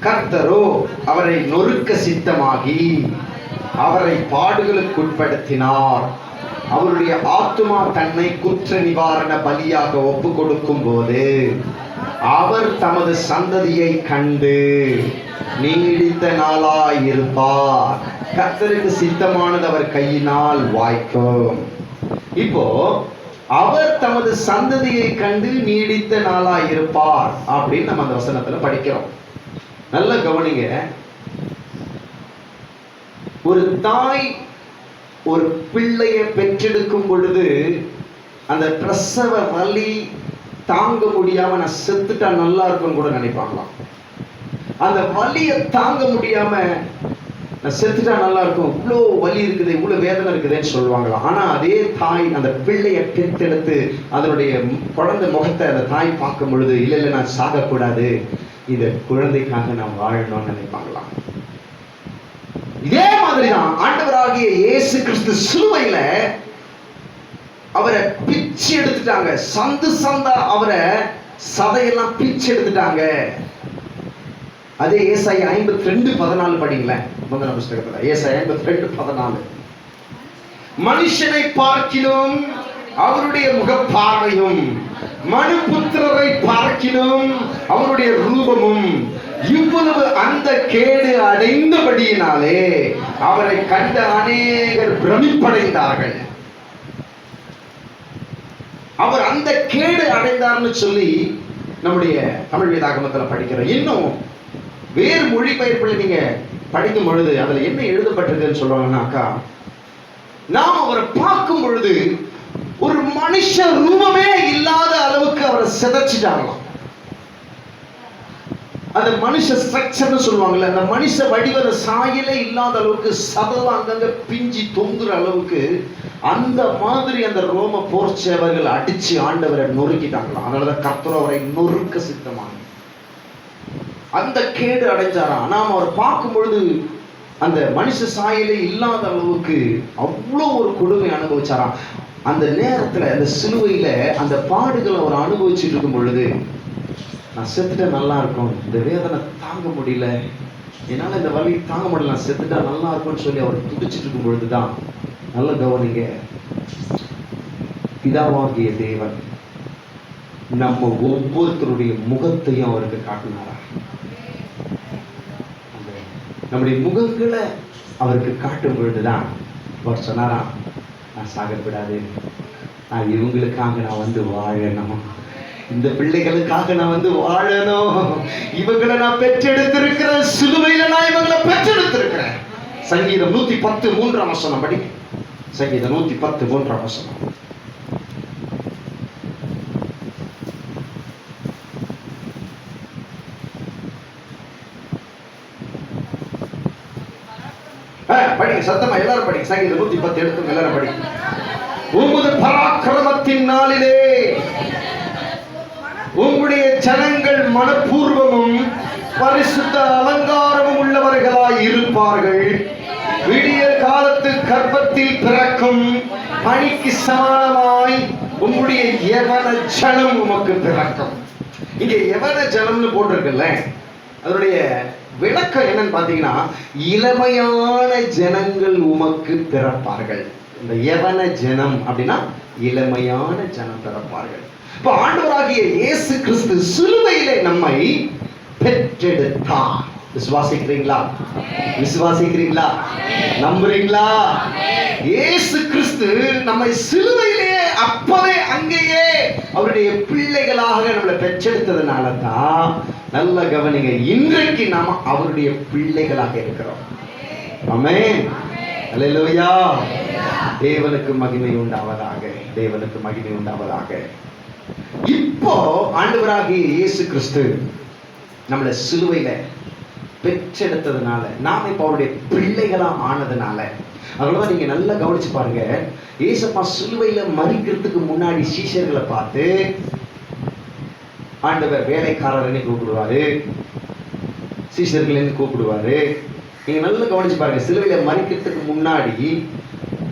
கர்த்தரோ அவரை நொறுக்க சித்தமாகி அவரை பாடுகளுக்கு உட்படுத்தினார். அவருடைய ஆத்துமா தன்னை குற்ற நிவாரண பலியாக ஒப்பு கொடுக்கும் போது அவர் தமது சந்ததியை கண்டு நீடித்த நாளாயிருப்பார். கர்த்தருக்கு சித்தமானது அவர் கையினால் வாய்க்கும். இப்போ அவர் தமது சந்ததியை கண்டு நீடித்த நாளாயிருப்பார் அப்படின்னு நம்ம அந்த வசனத்துல படிக்கிறோம். நல்ல கவனிங்க, ஒரு தாய் ஒரு பிள்ளையை பெற்றெடுக்கும் பொழுது அந்த பிரசவ வலி தாங்க முடியாம நான் செத்துட்டா நல்லா இருக்கும் கூட நினைப்பாங்களாம். அந்த வலியை தாங்க முடியாம நான் செத்துட்டா நல்லா இருக்கும், இவ்வளோ வலி இருக்குது, இவ்வளோ வேதனை இருக்குதுன்னு சொல்லுவாங்களாம். ஆனா அதே தாய் அந்த பிள்ளையை பெற்றெடுத்து அதனுடைய குழந்தை முகத்தை அந்த தாய் பார்க்கும் பொழுது இல்லை இல்லை நான் சாகக்கூடாது, இந்த குழந்தைக்காக நான் வாழணும்னு நினைப்பாங்களாம். இதே மாதிரிதான் ஆண்டவராகிய இயேசு கிறிஸ்து சிலுவையில அவரை பிச்சு எடுத்துட்டாங்க. சந்து சந்தா அவரை சதையெல்லாம் பிச்சு எடுத்துட்டாங்க. அதே ஏசாயா 52:14 படிங்களேன். முதல் புஸ்தகத்துல ஏசாயா 52:14. மனுஷனை பார்க்கிலும் அவருடைய முகப்பார்வையும், மனுபுத்திரரை பார்க்கிலும் அவருடைய ரூபமும் இவ்வளவு அந்த கேடு அடைந்தபடியினாலே அவரை கண்ட அநேகர் பிரமிப்படைந்தார்கள். அவர் அந்த கேடு அடைந்தார்னு சொல்லி நம்முடைய தமிழ் வேதாகமத்தில் படிக்கிறோம். இன்னும் வேறு மொழிபெயர்ப்பில் நீங்க படிக்கும் பொழுது அதுல என்ன எழுதப்பட்டிருக்குன்னு சொல்றாங்கன்னாக்கா, நாம் அவரை பார்க்கும் பொழுது ஒரு மனுஷ ரூபமே இல்லாத அளவுக்கு அவரை சிதைச்சிட்டாங்களாம். அந்த மனுஷ ஸ்ட்ரக்சர்னு சொல்லுவாங்கல்ல, அந்த மனுஷ வடிவ சாயலே இல்லாத அளவுக்கு சதெல்லாம் அங்கங்க பிஞ்சி தொங்குற அளவுக்கு அந்த மாதிரி அந்த ரோம போர்ச்சேவர்கள் அடிச்சு ஆண்டவரை நொறுக்கிட்டாங்களாம். அதனாலதான் கர்த்தர் அவரை நொறுக்க சித்தமாக அந்த கேடு அடைஞ்சாராம். நாம் அவரை பார்க்கும் பொழுது அந்த மனுஷ சாயலே இல்லாத அளவுக்கு அவ்வளோ ஒரு கொடுமை அனுபவிச்சாராம். அந்த நேரத்துல அந்த சிலுவையில அந்த பாடுகளை அவர் அனுபவிச்சுட்டு இருக்கும் பொழுது, நான் செத்துட்டா நல்லா இருக்கும், இந்த வேதனை தாங்க முடியல, என்னால இந்த வலி தாங்க முடியல, நான் செத்துட்டா நல்லா இருக்கும்னு சொல்லி அவர் துடிச்சிட்டு இருக்கும் பொழுதுதான், நல்ல கவனிங்க, பிதாவாகிய தேவன் நம்ம ஒவ்வொருத்தருடைய முகத்தையும் அவருக்கு காட்டினாரா. நம்முடைய முகங்களை அவருக்கு காட்டும் பொழுதுதான் அவர் சொன்னாராம், நான் சாகப்படாது, நான் இவங்களுக்காக நான் வந்து வாழணும், இந்த பிள்ளைகளுக்காக நான் வந்து வாழணும், இவங்களை நான் பெற்றெடுத்திருக்கிற சிலுவையில நான் இவங்களை பெற்றெடுத்திருக்கிறேன். சங்கீதம் 110:3 படி. சங்கீதம் 110:3. படிங்க சத்தமா, எல்லாரும் படிங்க. சங்கீதம் 110 எடுத்து எல்லாரும் படிங்க. உமது பராக்கிரமத்தின் நாளிலே உம்முடைய ஜனங்கள் மனப்பூர்வமும் பரிசுத்த அலங்காரமும் உள்ளவர்களாய் இருப்பார்கள். விடிய காலத்து கர்ப்பத்தில் பிறக்கும் பனிக்கு சமானமாய் உம்முடைய யவன ஜனம் உமக்கு பிறக்கும். இங்க யவன ஜனம்னு போட்டிருக்குல்ல, அதனுடைய விளக்கம் என்னன்னு பாத்தீங்கன்னா, இளமையான ஜனங்கள் உமக்கு பிறப்பார்கள். இந்த யவன ஜனம் அப்படின்னா இளமையான ஜனம் பிறப்பார்கள். இப்ப ஆண்டவராகிய இயேசு கிறிஸ்து சிலுவையிலே நம்மை பெற்றெடுத்தார். விசுவாசிக்கிறீங்களா? விசுவாசிக்கிறீங்களா? நம்புறீங்களா? இயேசு கிறிஸ்து நம்மை சிலுவையிலே அப்பவே அங்கேயே அவருடைய பிள்ளைகளாக நம்மளை பெற்றெடுத்ததுனால தான், நல்ல கவனிங்க, இன்றைக்கு நாம அவருடைய பிள்ளைகளாக இருக்கிறோம். ஆமென். அல்லேலூயா. தேவனுக்கு மகிமை உண்டாவதாக, தேவனுக்கு மகிமை உண்டாவதாக. இப்போ ஆண்டவராகிய இயேசு கிறிஸ்து நம்மளை சிலுவையில பெற்றெடுத்ததுனால, நாம இப்ப அவருடைய பிள்ளைகளா ஆனதுனால, அதனாலதான் நீங்க நல்லா கவனிச்சு பாருங்க, இயேசப்பா சிலுவையில மரிக்கிறதுக்கு முன்னாடி சீஷர்களை பார்த்து ஆண்டவர் வேலைக்காரர்னு கூப்பிடுவாரு, சீஷர்கள்னு கூப்பிடுவாரு. நீங்க நல்லா கவனிச்சு பாருங்க, சிலுவையில மரிக்கிறதுக்கு முன்னாடி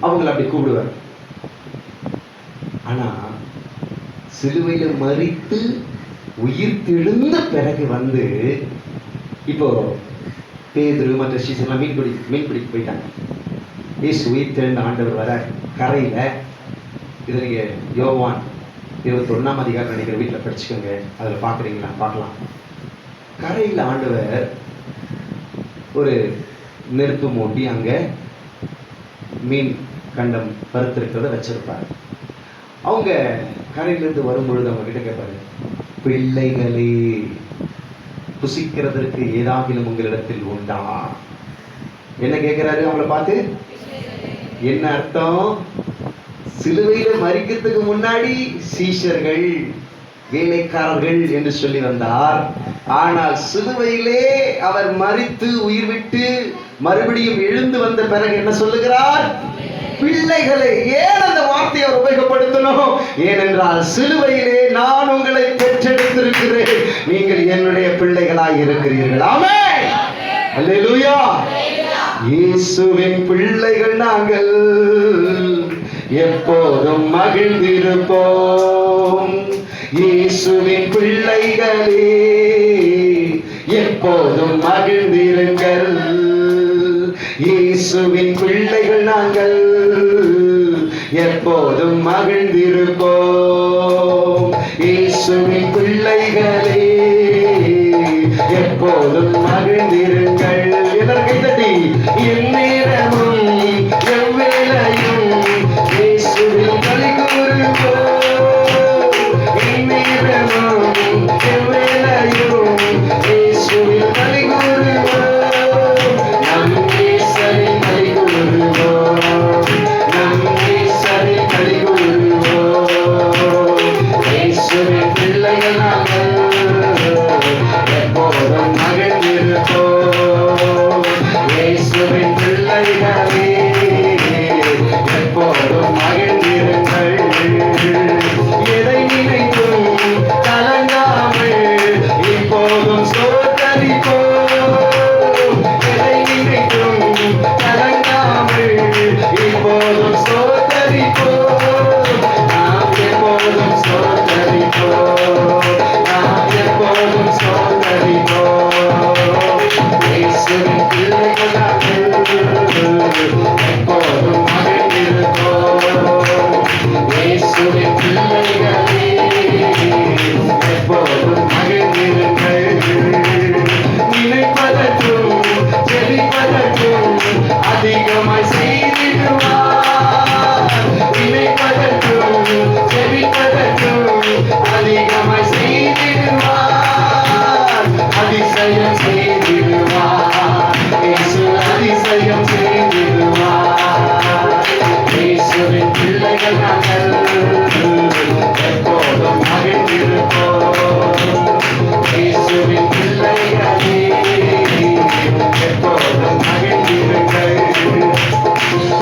அவங்களை அப்படி கூப்பிடுவார். ஆனா சிலுவையில மரித்து உயிர் தெழுந்த பிறகு வந்து இப்போ பேதுரு மற்ற சீசன்லாம் மீன் பிடிக்க போயிட்டாங்க. இயேசு உயிர் தெழுந்த ஆண்டவர் வர கரையில, இது நீங்க யோவான் 21ஆம் அதிகாரம் நினைக்கிற வீட்டில் படிச்சுக்கோங்க, அதில் பார்க்குறீங்களா? பார்க்கலாம். கரையில் ஆண்டவர் ஒரு நெருப்பு மூட்டி அங்கே மீன் கண்டம் பருத்திருக்கிறத வச்சிருப்பார். அவங்க கரையிலிருந்து வரும்பொழுது அவங்க கிட்ட கேட்பாரு, பிள்ளைகளே, புசிக்கிறதற்கு ஏதாகிலும் உங்களிடத்தில் உண்டா? என்ன கேட்கிறாரு அவங்கள பார்த்து? என்ன அர்த்தம்? சிலுவையில மரிக்கிறதுக்கு முன்னாடி சீஷர்கள், வேலைக்காரர்கள் என்று சொல்லி வந்தார். ஆனால் சிலுவையிலே அவர் மரித்து உயிர் விட்டு மறுபடியும் எழுந்து வந்த பிறகு என்ன சொல்லுகிறார்? பிள்ளைகளை. ஏன் அந்த வார்த்தையை அவர் உபயோகப்படுத்தணும்? ஏனென்றால் சிலுவையிலே நான் உங்களை பெற்றெடுத்திருக்கிறேன், நீங்கள் என்னுடைய பிள்ளைகளாய் இருக்கிறீர்கள். ஆமென். அல்லேலூயா. இயேசுவின் பிள்ளைகள் நாங்கள், எப்போதும் மகிழ்ந்திருப்போம். இயேசுவின் பிள்ளைகளே, எப்போதும் மகிழ்ந்திருங்கள். இயேசுவின் பிள்ளைகள் நாங்கள், எப்போதும் மகிழ்ந்திருப்போம். இயேசுவின் பிள்ளைகளே, எப்போதும் மகிழ்ந்திருங்கள். எல்லாரும் கைதட்டி, எந்நேரமும் எவ்வேளையும் இயேசுவில் களி கூறுவோம். எந்நேரமும் எவ்வேளையும் இயேசுவில் களி கூறுவோம். நம் இயேசுவில் களி கூறுவோம். நம் இயேசுவில் களி கூறுவோம். இயேசுவின் பிள்ளைகள் நாங்கள், எப்போதும் மகிழ்ந்திருப்போம். இயேசுவின் பிள்ளைகளே, எப்போதும் மகிழ்ந்திருங்கள். எதை நினைத்தும் கலங்காமல் இப்போதும் ஸ்தோத்தரிப்போம். எதை நினைத்தும் கலங்காமல் இப்போதும் ஸ்தோத்தரிப்போம். நாம் எப்போதும் ஸ்தோத்தரிப்போம். நாம் எப்போதும் ஸ்தோத்தரிப்போம். இயேசுவின் பிள்ளைகள் நாங்கள், எப்போதும் மகிழ்ந்திருப்போம். இயேசுவின் பிள்ளைகளே, எப்போதும் மகிழ்ந்திருங்கள். நினைப்பதற்கும் ஜெபிப்பதற்கும் அதிகமாய் செய்திடுவார். நினைப்பதற்கும் ஜெபிப்பதற்கும் அதிகமாய் செய்திடுவார். அதிசயம் செய்திடுவார். இயேசு அதிசயம் செய்திடுவார். இயேசுவின் பிள்ளைகள் நாங்கள், எப்போதும் மகிழ்ந்திருப்போம். இயேசுவின் பிள்ளைகளே, எப்போதும் மகிழ்ந்திருங்கள்.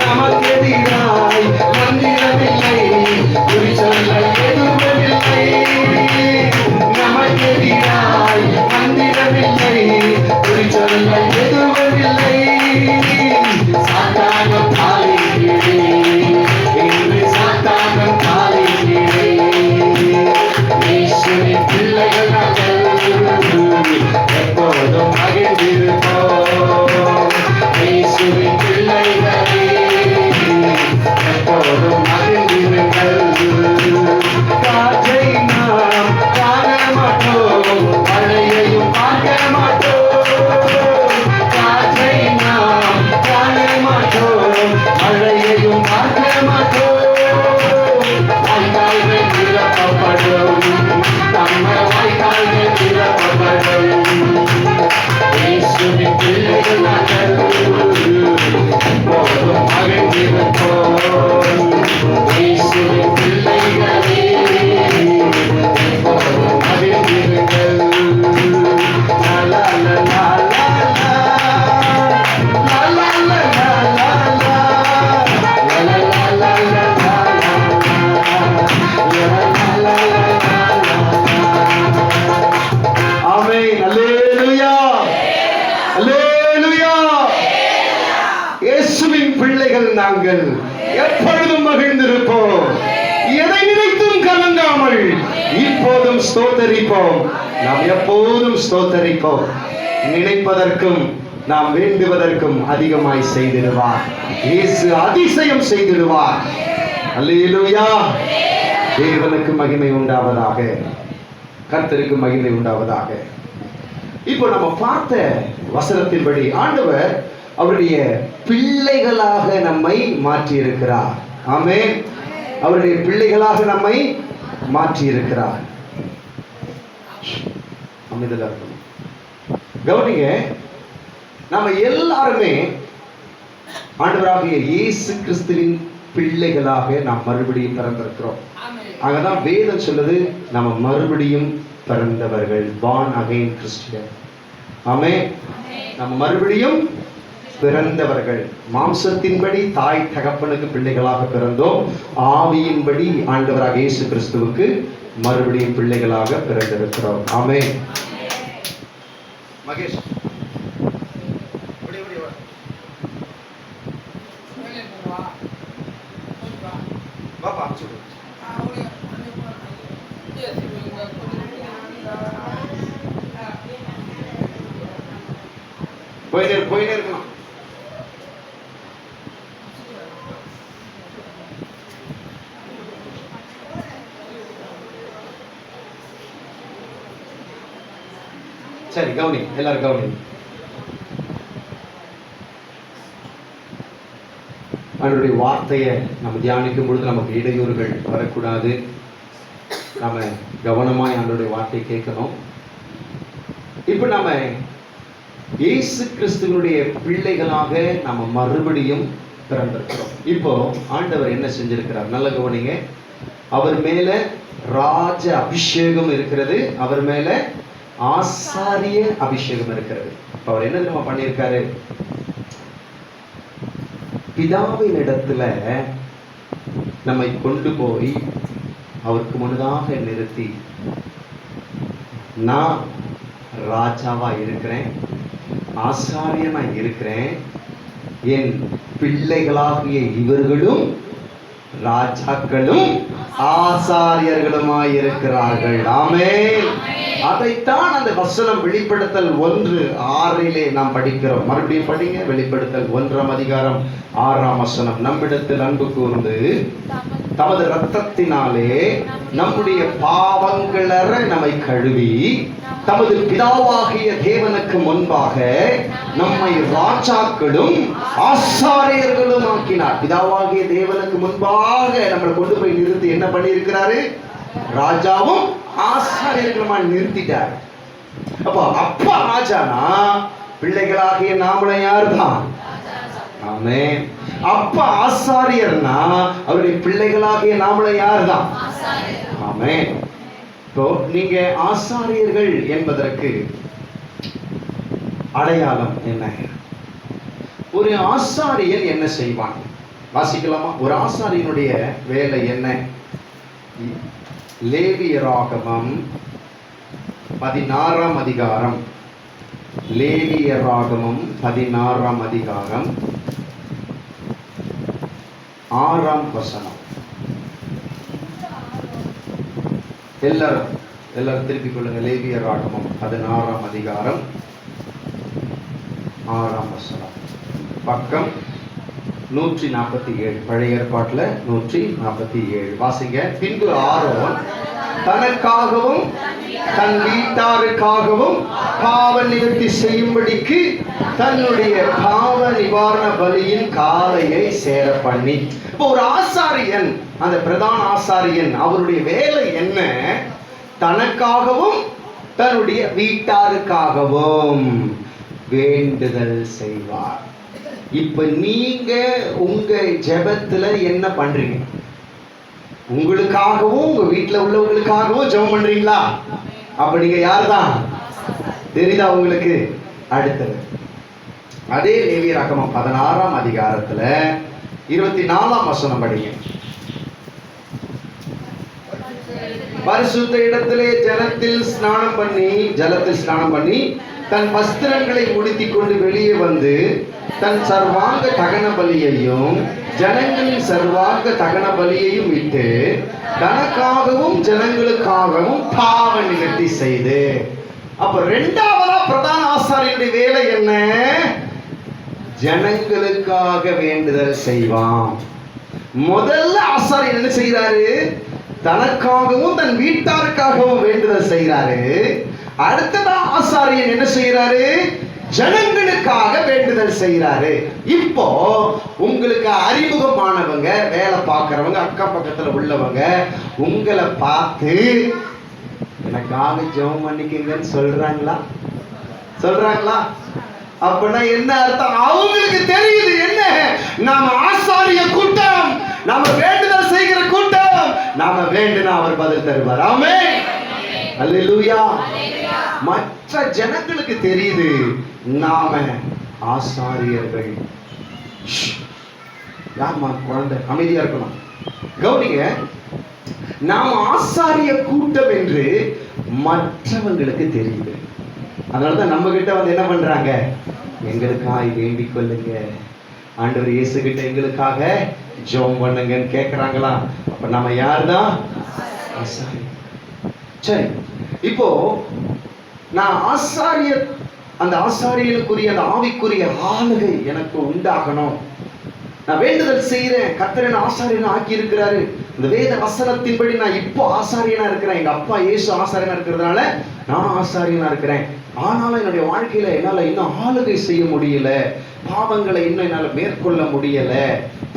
நமக்கெதிராய் மந்திரமில்லை, குறி சொல்ல எதுவுமில்லை. நமக்கெதிராய் மந்திரமில்லை, குறி சொல்ல எதுவுமில்லை. சாத்தானும் காலிலே, இன்று சாத்தானும் காலிலே. இயேசுவின் பிள்ளைகள் நாங்கள், எப்போதும் மகிழ்ந்திருப்போம். இயேசுவின் பிள்ளைகளே, எப்போதும் மகிழ்ந்திருங்கள். காற்றை நாம் காண மாட்டோம், மழையையும் பார்க்க மாட்டோம். காற்றை நாம் காண மாட்டோம், மழையையும் பார்க்க மாட்டோம். வாய்க்கால்கள் நிரப்பப்படும், நம்ம வாய்க்கால்கள் நிரப்பப்படும். இயேசுவின் பிள்ளைகள் நாங்கள், எப்போதும் மகிழ்ந்திருப்போம். இயேசுவின் பிள்ளைகளே, எப்போதும் மகிழ்ந்திருங்கள். லா லா லா லா லா லா. லா லா லா லா லா லா. லா லா லா லா லா லா. லா லா லா லா லா. ஆமென். அல்லேலூயா. அல்லேலூயா. இயேசுவின் பிள்ளைகள் நாங்கள், எப்பொழுதும் மகிழ்ந்திருப்போம். எதை நினைத்தும் கலங்காமல் இப்போதும் ஸ்தோத்தரிப்போம். நாம் எப்போதும் ஸ்தோத்தரிப்போம். நினைப்பதற்கும் நாம் வேண்டுவதற்கும் அதிகமாய் செய்திடுவார். இயேசு அதிசயம் செய்திடுவார். அல்லேலூயா. தேவனுக்கு மகிமை உண்டாவதாக. கர்த்தருக்கு மகிமை உண்டாவதாக. இப்போ நம்ம பார்த்த வசனத்தின்படி ஆண்டவர் அவருடைய பிள்ளைகளாக நம்மை மாற்றி இருக்கிறார். ஆமென். அவருடைய பிள்ளைகளாக நம்மை மாற்றி இருக்கிறார். அமைதலா இருக்கணும். கவனிங்க, நம்ம எல்லாருமே ஆண்டவராகிய இயேசு கிறிஸ்துவின் பிள்ளைகளாக நாம் மறுபடியும் பிறந்திருக்கிறோம். அங்கதான் வேதம் சொல்லுது, நம்ம மறுபடியும் பிறந்தவர்கள், born again Christian. ஆமென். நம்ம மறுபடியும் பிறந்தவர்கள். மாம்சத்தின்படி தாய் தகப்பனுக்கு பிள்ளைகளாக பிறந்தோம். ஆவியின்படி ஆண்டவராக இயேசு கிறிஸ்துவுக்கு மறுபடியும் பிள்ளைகளாக பிறந்திருக்கிறோம். ஆமென். மகேஷ் போயிட்டே இருக்கணும். சரி, கவனி, எல்லாரும் கவனி. அவருடைய வார்த்தையை நம்ம தியானிக்கும் பொழுது நமக்கு இடையூறுகள் வரக்கூடாது. நம்ம கவனமாய் அவருடைய வார்த்தையை கேட்கணும். இப்ப நம்ம இயேசு கிறிஸ்துவனுடைய பிள்ளைகளாக நம்ம மறுபடியும் பிறந்திருக்கிறோம். இப்போ ஆண்டவர் என்ன செஞ்சிருக்கிறார்? நல்ல கவனிங்க. அவர் மேல ராஜ அபிஷேகம் இருக்கிறது, அவர் மேல ஆசாரிய அபிஷேகம் இருக்கிறது. அவர் என்ன தெரியுமா பண்ணியிருக்காரு? பிதாவின் இடத்துல நம்மை கொண்டு போய் அவருக்கு முன்னதாக நிறுத்தி, நான் ராஜாவா இருக்கிறேன், ஆசாரியனா இருக்கிறேன், என் பிள்ளைகளாகிய இவர்களும் ராஜாக்களும் ஆசாரியர்களுமாய் இருக்கிறார்கள். ஆமென். அதைத்தான் அந்த வசனம் வெளிப்படுத்தல் 1:6 நாம் படிக்கிறோம். மறுபடியும் படிங்க. வெளிப்படுத்தல் 1:6 நம்மிடத்தில் அன்பு கூர்ந்து தமது இரத்தத்தினாலே நம்முடைய பாவங்களற நம்மை கழுவி தமது பிதாவாகிய தேவனுக்கு முன்பாக நம்மை ராஜாக்களும் ஆசாரியர்களும் ஆக்கினார். பிதாவாகிய தேவனுக்கு முன்பாக நம்மளை கொண்டு போய் நிறுத்தி என்ன பண்ணி இருக்கிறாரு? ராஜாவும் ஆசாரியர்களுமா நிறுத்திட்டார். அப்போ அப்பா ராஜானா பிள்ளைகளாகிய நாமளும் யாருதான்? ஆமென். அப்பா ஆசாரியர்னா அவருடைய பிள்ளைகளாகிய நாமளும் யாருதான்? ஆமென். இப்போ நீங்க ஆசாரியர்கள் என்பதற்கு அடையாளம் என்ன? ஒரு ஆசாரியன் என்ன செய்வான்? வாசிக்கலாமா? ஒரு ஆசாரியனுடைய வேலை என்ன? லேவியராகமம் 16 லேவியராகமம் 16 6 எல்லாரும் திருப்பிக் கொள்ளுங்க. லேவியராகமம் 16 6 பக்கம் 147, பழைய ஏற்பாட்டில் 147 வாசிங்க. பின்பு ஆரோன் தனக்காகவும் தன் வீட்டாருக்காகவும் பாவ நிவர்த்தி செய்யும்படிக்கு தன்னுடைய பாவ நிவாரண பலியின் காளையை சேர பண்ணி. இப்போ ஒரு ஆசாரியன், அந்த பிரதான ஆசாரியன், அவருடைய வேலை என்ன? தனக்காகவும் தன்னுடைய வீட்டாருக்காகவும் வேண்டுதல் செய்வார். இப்ப நீங்க உங்க ஜெபத்துல என்ன பண்றீங்க? உங்களுக்காகவும் உங்க வீட்டுல உள்ளவங்களுக்காகவும் ஜெபம் பண்றீங்களா? அப்ப நீங்க யார்தான்? தெரியுதா உங்களுக்கு? அடுத்தது அதே லேவியராகமம் 16 24 படிங்க. பரிசுத்த இடத்திலே ஜலத்தில் ஸ்நானம் பண்ணி தன் வஸ்திரங்களை உடுத்திக் கொண்டு வெளியே வந்து தன் சர்வாங்க தகன பலியையும் ஜனங்களின் சர்வாங்க தகன பலியையும் விட்டு தனக்காகவும் ஜனங்களுக்காகவும் பாவ நிவர்த்தி செய்து. அப்ப இரண்டாவதா பிரதான ஆசாரியனுடைய வேலை என்ன? ஜனங்களுக்காக வேண்டுதல் செய்வான். முதல்ல ஆசாரியன் என்ன செய்யறாரு? தனக்காகவும் தன் வீட்டாருக்காகவும் வேண்டுதல் செய்யறாரு. அடுத்ததா ஆசாரியன் என்ன செய்யறாரு? ஜனங்களுக்காக வேண்டுதல் செய்யறாரு. இப்போ உங்களுக்கு அறிமுகமானவங்க, வேலை பார்க்கறவங்க, அக்கம் பக்கத்துல உள்ளவங்க உங்களை பார்த்து எனக்காக ஜெபம் பண்ணிக்கங்கன்னு சொல்றாங்களா? அப்படின்னா என்ன அர்த்தம்? அவங்களுக்கு தெரியுது என்ன? நாம ஆசாரிய கூட்டம், நாம வேண்டுதல் செய்கிற கூட்டம், நாம வேண்டுனா அவர் பதில் தருவார். ஆமென். அல்லேலூயா. மற்ற ஜனங்களுக்கு தெரியுது நாம ஆசாரியர்கள். யாருமா குழந்தை? அமைதியா இருக்கணும். கவனிங்க. நாம ஆசாரிய கூட்டம் என்று மற்றவங்களுக்கு தெரியுது. அதனாலதான் நம்ம கிட்ட வந்து என்ன பண்றாங்க? எங்களுக்காக வேண்டிக் கொள்ளுங்க, ஆண்டவர் இயேசு கிட்ட எங்களுக்காக ஜெபம் பண்ணுங்கன்னு கேட்கறாங்களா? அப்ப நம்ம யாருதான்? ஆசாரியர். சரி, இப்போ நான் ஆசாரியர் அந்த ஆசாரியனுக்குரிய அந்த ஆவிக்குரிய ஆளுகை எனக்கு உண்டாகணும். நான் வேண்டுதல் செய்யறேன். கர்த்தர் என்ன ஆசாரியனா ஆக்கி இருக்கிறாரு. இந்த வேத வசனத்தின்படி நான் இப்போ ஆசாரியனா இருக்கிறேன். எங்க அப்பா இயேசு ஆசாரியனா இருக்கிறதுனால நான் ஆசாரியனா இருக்கிறேன். ஆனாலும் என்னுடைய வாழ்க்கையில என்னால இன்னும் ஆளுகை செய்ய முடியல. பாவங்களை இன்னும் என்னால மேற்கொள்ள முடியல.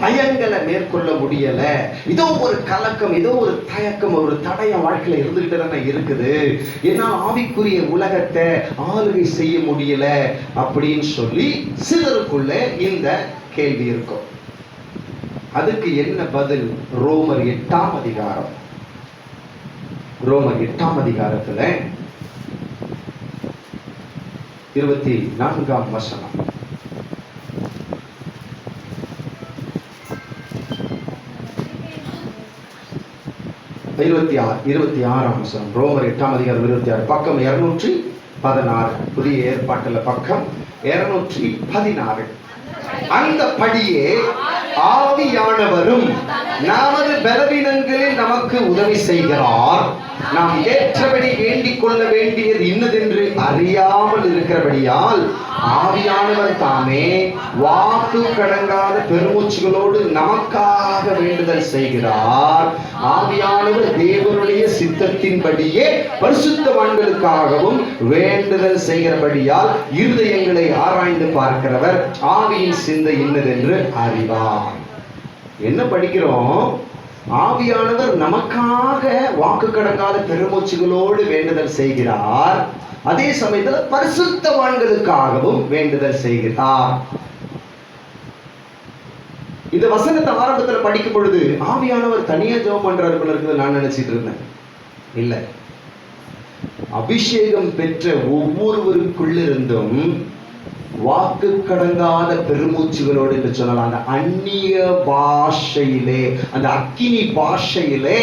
பயங்களை மேற்கொள்ள முடியல. ஏதோ ஒரு கலக்கம், ஏதோ ஒரு தயக்கம், ஒரு தடயம் வாழ்க்கையில இருந்துகிட்டு தானே இருக்குது. என்னால் ஆவிக்குரிய உலகத்தை ஆளுகை செய்ய முடியல அப்படின்னு சொல்லி சிலருக்குள்ள இந்த கேள்வி இருக்கும். அதுக்கு என்ன பதில்? ரோமர் 8ஆம் அதிகாரம். ரோமர் 8ஆம் அதிகாரத்துல 24ஆம் வசனம். 26ஆம் வசனம். ரோமர் 8ஆம் அதிகாரம் 26, பக்கம் 216. புதிய ஏற்பாட்டுல பக்கம் 216. அந்த படியே ஆவியானவரும் நமது பலவீனங்களில் நமக்கு உதவி செய்கிறார். நாம் ஏற்றபடி வேண்டிக் கொள்ள வேண்டியது இன்னதென்று அறியாமல் இருக்கிறபடியால் ஆவியானவர் தாமே வாக்கு கடங்காத பெருமூச்சுகளோடு நமக்காக வேண்டுதல் செய்கிறார். ஆவியானவர் தேவனுடைய சித்தத்தின்படியே பரிசுத்தவான்களுக்காகவும் வேண்டுதல் செய்கிறபடியால் இருதயங்களை ஆராய்ந்து பார்க்கிறவர் ஆவியின் சிந்தை இன்னதென்று அறிவார். என்ன படிக்கிறோம்? ஆவியானவர் நமக்காக வாக்கு கடங்காத பெருமூச்சுகளோடு வேண்டுதல் செய்கிறார். அதே சமயத்தில் பரிசுத்தவான்களுக்காகவும் வேண்டுதல் செய்கிறார். இந்த வசனத்தை ஆரம்பத்தில் படிக்கும் பொழுது ஆவியானவர் தனியா ஜெபம் பண்றாரு போல இருக்குது நான் நினைச்சிட்டு இருந்தேன். இல்ல, அபிஷேகம் பெற்ற ஒவ்வொருவருக்குள்ள இருந்தும் வாக்கு கடங்காத பெருமூச்சுகளோடு என்று சொன்னால் அந்த அந்நிய பாஷையிலே, அந்த அக்கினி பாஷையிலே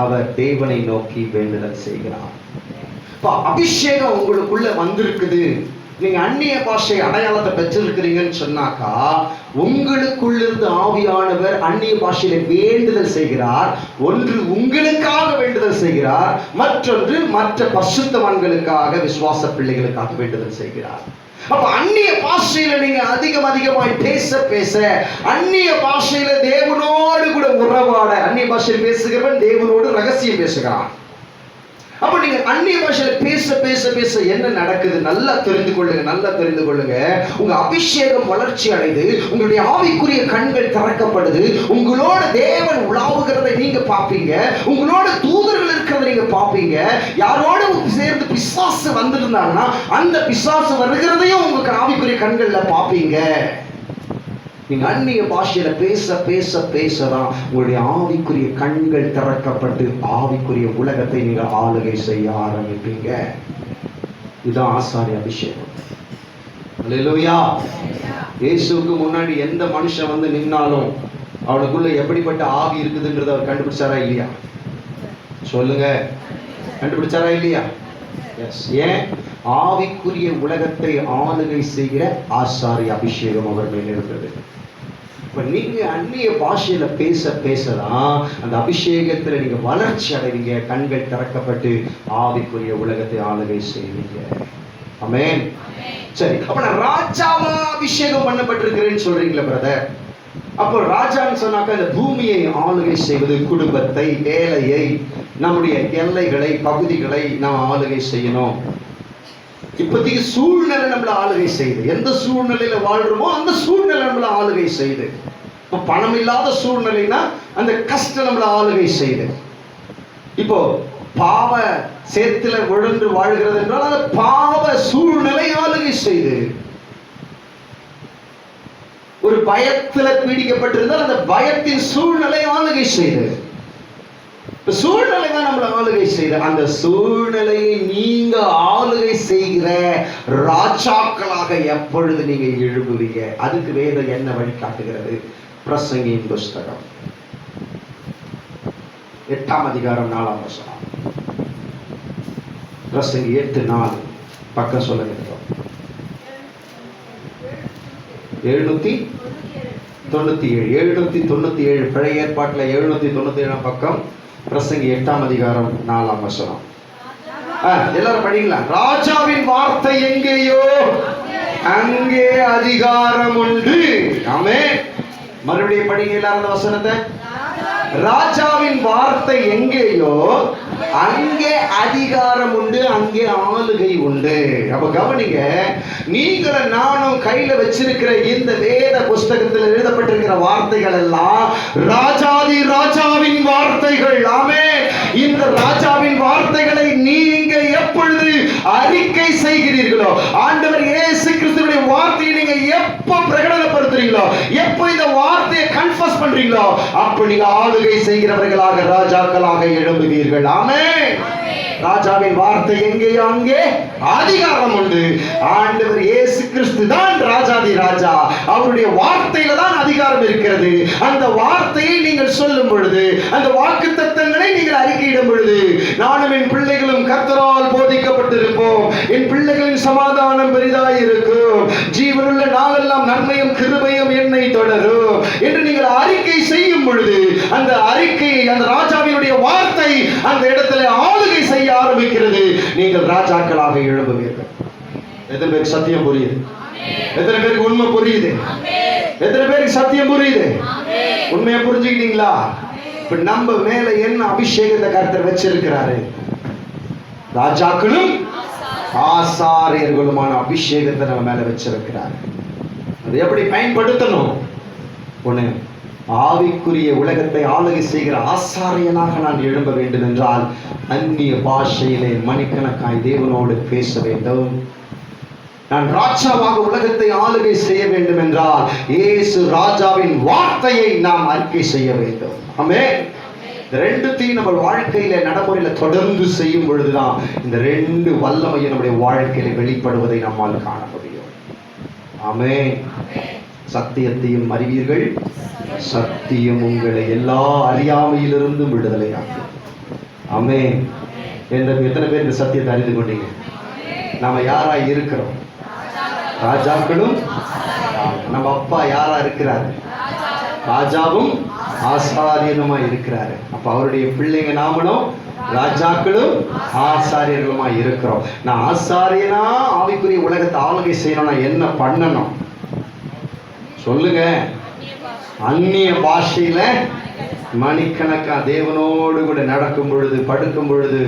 அவர் தேவனை நோக்கி வேண்டுதல் செய்கிறார். அபிஷேகம் உங்களுக்குள்ள வந்திருக்குது, நீங்க அந்நிய பாஷை அடையாளத்தை பெற்றிருக்கிறீங்கன்னு சொன்னாக்கா உங்களுக்குள்ளிருந்து ஆவியானவர் அந்நிய பாஷையில வேண்டுதல் செய்கிறார். ஒன்று உங்களுக்காக வேண்டுதல் செய்கிறார், மற்றொன்று மற்ற பரிசுத்தவான்களுக்காக, விசுவாச பிள்ளைகளுக்காக வேண்டுதல் செய்கிறார். அப்ப அந்நிய பாஷையில நீங்க அதிகமாய் பேச அந்நிய பாஷையில தேவனோடு கூட உறவாட, அந்நிய பாஷையில் பேசுகிறவன் தேவனோடு ரகசியம் பேசுகிறான். அப்ப நீங்க அந்நிய பாஷையில பேச என்ன நடக்குது? நல்லா தெரிந்து கொள்ளுங்க. உங்க அபிஷேகம் வளர்ச்சி அடைந்து உங்களுடைய ஆவிக்குரிய கண்கள் திறக்கப்படுது. உங்களோட தேவன் உலாவுகிறதை நீங்க பாப்பீங்க. உங்களோட தூதர்கள் இருக்கிறத நீங்க பாப்பீங்க. யாரோட சேர்ந்து பிசாசு வந்திருந்தாங்கன்னா அந்த பிசாசு வருகிறதையும் உங்க ஆவிக்குரிய கண்கள்ல பாப்பீங்க. நீங்க அந்நிய பாஷையில பேசதான் உங்களுடைய ஆவிக்குரிய கண்கள் திறக்கப்பட்டு ஆவிக்குரிய உலகத்தை நீங்க ஆளுகை செய்ய ஆரம்பிப்பீங்க. இதுதான் ஆசாரிய அபிஷேகம். அல்லேலூயா. இயேசுவுக்கு முன்னாடி எந்த மனுஷன் வந்து நின்னாலும் அவனுக்குள்ள எப்படிப்பட்ட ஆவி இருக்குதுன்றத அவர் கண்டுபிடிச்சாரா இல்லையா? சொல்லுங்க, கண்டுபிடிச்சாரா இல்லையா? ஏன்? ஆவிக்குரிய உலகத்தை ஆளுகை செய்கிற ஆசாரிய அபிஷேகம் அவர் மேல் இருந்தது. இப்ப நீங்க அந்நிய பாஷையில பேசதான் அந்த அபிஷேகத்துல நீங்க வளர்ச்சி அடைவீங்க. கண்கள் திறக்கப்பட்டு ஆவிக்குரிய உலகத்தை ஆளுகை செய்வீங்க. ஆமென். சரி, அப்ப நான் ராஜாவா அபிஷேகம் பண்ணப்பட்டிருக்கிறேன்னு சொல்றீங்களா பிரதர்? அப்போ ராஜான்னு சொன்னாக்க இந்த பூமியை ஆளுகை செய்வது, குடும்பத்தை, வேலையை, நம்முடைய எல்லைகளை, பகுதிகளை நாம் ஆளுகை செய்யணும். இப்போதைக்கு சூழ்நிலை நம்மள ஆளுகை செய்யுது. எந்த சூழ்நிலையில வாழ்றோமோ அந்த சூழ்நிலை நம்மள ஆளுகை செய்யுது. இப்போ பணம் இல்லாத சூழ்நிலைனா அந்த கஷ்டம் நம்மள ஆளுகை செய்யுது. இப்போ பாவ சேத்துல விழுந்து வாழ்கிறது என்றால் அந்த பாவ சூழ்நிலை ஆளுகை செய்யுது. ஒரு பயத்துல பீடிக்கப்பட்டிருந்தால் அந்த பயத்தின் சூழ்நிலை ஆளுகை செய்யுது. சூழ்நிலை தான் நம்மளை ஆளுகை செய்த. அந்த சூழ்நிலையை நீங்க ஆளுகை செய்கிற ராஜாக்களாக எப்பொழுது நீங்க எழுப்புவீங்க? அதுக்கு வேதம் என்ன வழி காட்டுகிறது? பிரசங்கியின் புஸ்தகம் 8ஆம் அதிகாரம் 4ஆம் வசனம். பிரசங்கி 8:4 பக்கம் சொல்லுங்க. 797 பழைய ஏற்பாட்டில் 797 பக்கம், பிரசங்கி 8ஆம் அதிகாரம் 4ஆம் வசனம். எல்லாரும் படிங்களா? ராஜாவின் வார்த்தை எங்கேயோ அங்கே அதிகாரம் உண்டு. ஆமென். மறுபடியும் படிங்க எல்லாரும் அந்த வசனத்தை. ராஜாவின் வார்த்தை எங்கேயோ அங்கே அதிகாரம் உண்டு, அங்கே ஆளுகை உண்டு. அப்ப கவனிங்க, நீங்களும் நானும் கையில வச்சிருக்கிற இந்த வேத புஸ்தகத்தில் எழுதப்பட்டிருக்கிற வார்த்தைகள் எல்லாம் ராஜாதி ராஜாவின் வார்த்தைகள். ஆமென். இந்த ராஜாவின் வார்த்தைகளை நீங்க எப்பொழுது அறிக்கை செய்கிறீர்களோ, ஆண்டவர் இயேசு கிறிஸ்துவின் வார்த்தையை நீங்க எப்ப பிரகடனப்படுத்துறீங்களோ, எப்ப இந்த வார்த்தையை கன்ஃபஸ் பண்றீங்களோ, அப்ப நீங்க ஆளுகை செய்கிறவர்களாக ராஜாக்களாக எழும்புவீர்கள். ஆமென். ராஜாவின் வார்த்தை எங்கேயோ அங்கே அதிகாரம் உண்டு. ஆண்டவர் இயேசு கிறிஸ்து தான் ராஜாதி ராஜா. அவருடைய வார்த்தையில தான் அதிகாரம் இருக்கிறது. அந்த வார்த்தையை நீங்கள் சொல்லும் பொழுது, அந்த வாக்குத்தத்தங்களை நீங்கள் அறிக்கையிடும் பொழுது, நானும் என் பிள்ளைகளும் கர்த்தரால் போதிக்கப்பட்டிருப்போம், என் பிள்ளைகளின் சமாதானம் பெரிதாய் இருக்கும், ஜீவனுள்ள நாளெல்லாம் நன்மையும் கிருபையும் என்னை தொடரும் என்று நீங்கள் அறிக்கை செய்யும் பொழுது, அந்த அறிக்கையை, அந்த ராஜாவினுடைய வார்த்தை அந்த இடத்துல ஆளுகை செய்ய ஆரம்பிக்கிறது. நீங்கள் ராஜாக்களாக எழும்புவீர்கள். எத்தனை பேருக்கு சத்தியம் புரியுது? எத்தனை பேருக்கு உண்மை புரியுது? எத்தனை பேருக்கு சத்தியம் புரியுது? உண்மையை புரிஞ்சுக்கிட்டீங்களா? இப்ப நம்ம மேல என்ன அபிஷேகத்தை கர்த்தர் வச்சிருக்கிறாரு? ராஜாக்களும் ஆசாரியர்களுமான அபிஷேகத்தை நம்ம மேல வச்சிருக்கிறார். அது எப்படி பயன்படுத்தணும்? ஒண்ணு, ஆவிக்குரிய உலகத்தை ஆளுகை செய்கிற ஆசாரியனாக நான் எழும்ப வேண்டும் என்றால் அந்நிய பாஷையிலே மணிக்கணக்காய் தேவனோடு பேச வேண்டும். நான் ராஜாவாக உலகத்தை ஆளுகை செய்ய வேண்டும் என்றால் இயேசு ராஜாவின் வார்த்தையை நாம் அறிக்கை செய்ய வேண்டும். ஆமென். ரெண்டுத்தையும் நம்ம வாழ்க்கையில நடைமுறையில தொடர்ந்து செய்யும் பொழுதுதான் இந்த ரெண்டு வல்லமையும் நம்முடைய வாழ்க்கையில வெளிப்படுவதை நம்மால் காண முடியும். ஆமென். சத்தியத்தையும் அறிவீர்கள், சத்தியம் உங்களை எல்லா அறியாமையிலிருந்தும் விடுதலையாக்கும். ஆமென். எத்தனை பேர் இந்த சத்தியத்தை அறிந்து கொண்டீங்க? நாம யாரா இருக்கிறோம்? ராஜாக்களும். நம்ம அப்பா யாரா இருக்கிறாரு? ராஜாவும் ஆசாரியனுமா இருக்கிறாரு. அப்ப அவருடைய பிள்ளைங்க நாமளும் ராஜாக்களும் ஆசாரியர்களுமா இருக்கிறோம். நான் ஆசாரியனா ஆவிக்குரிய உலகத்தை ஆளுகை செய்யணும்னா என்ன பண்ணணும் சொல்லுங்க? அந்நிய பாஷையில மணிக்கணக்கா தேவனோடு கூட நடக்கும் பொழுது, படுக்கும் பொழுது,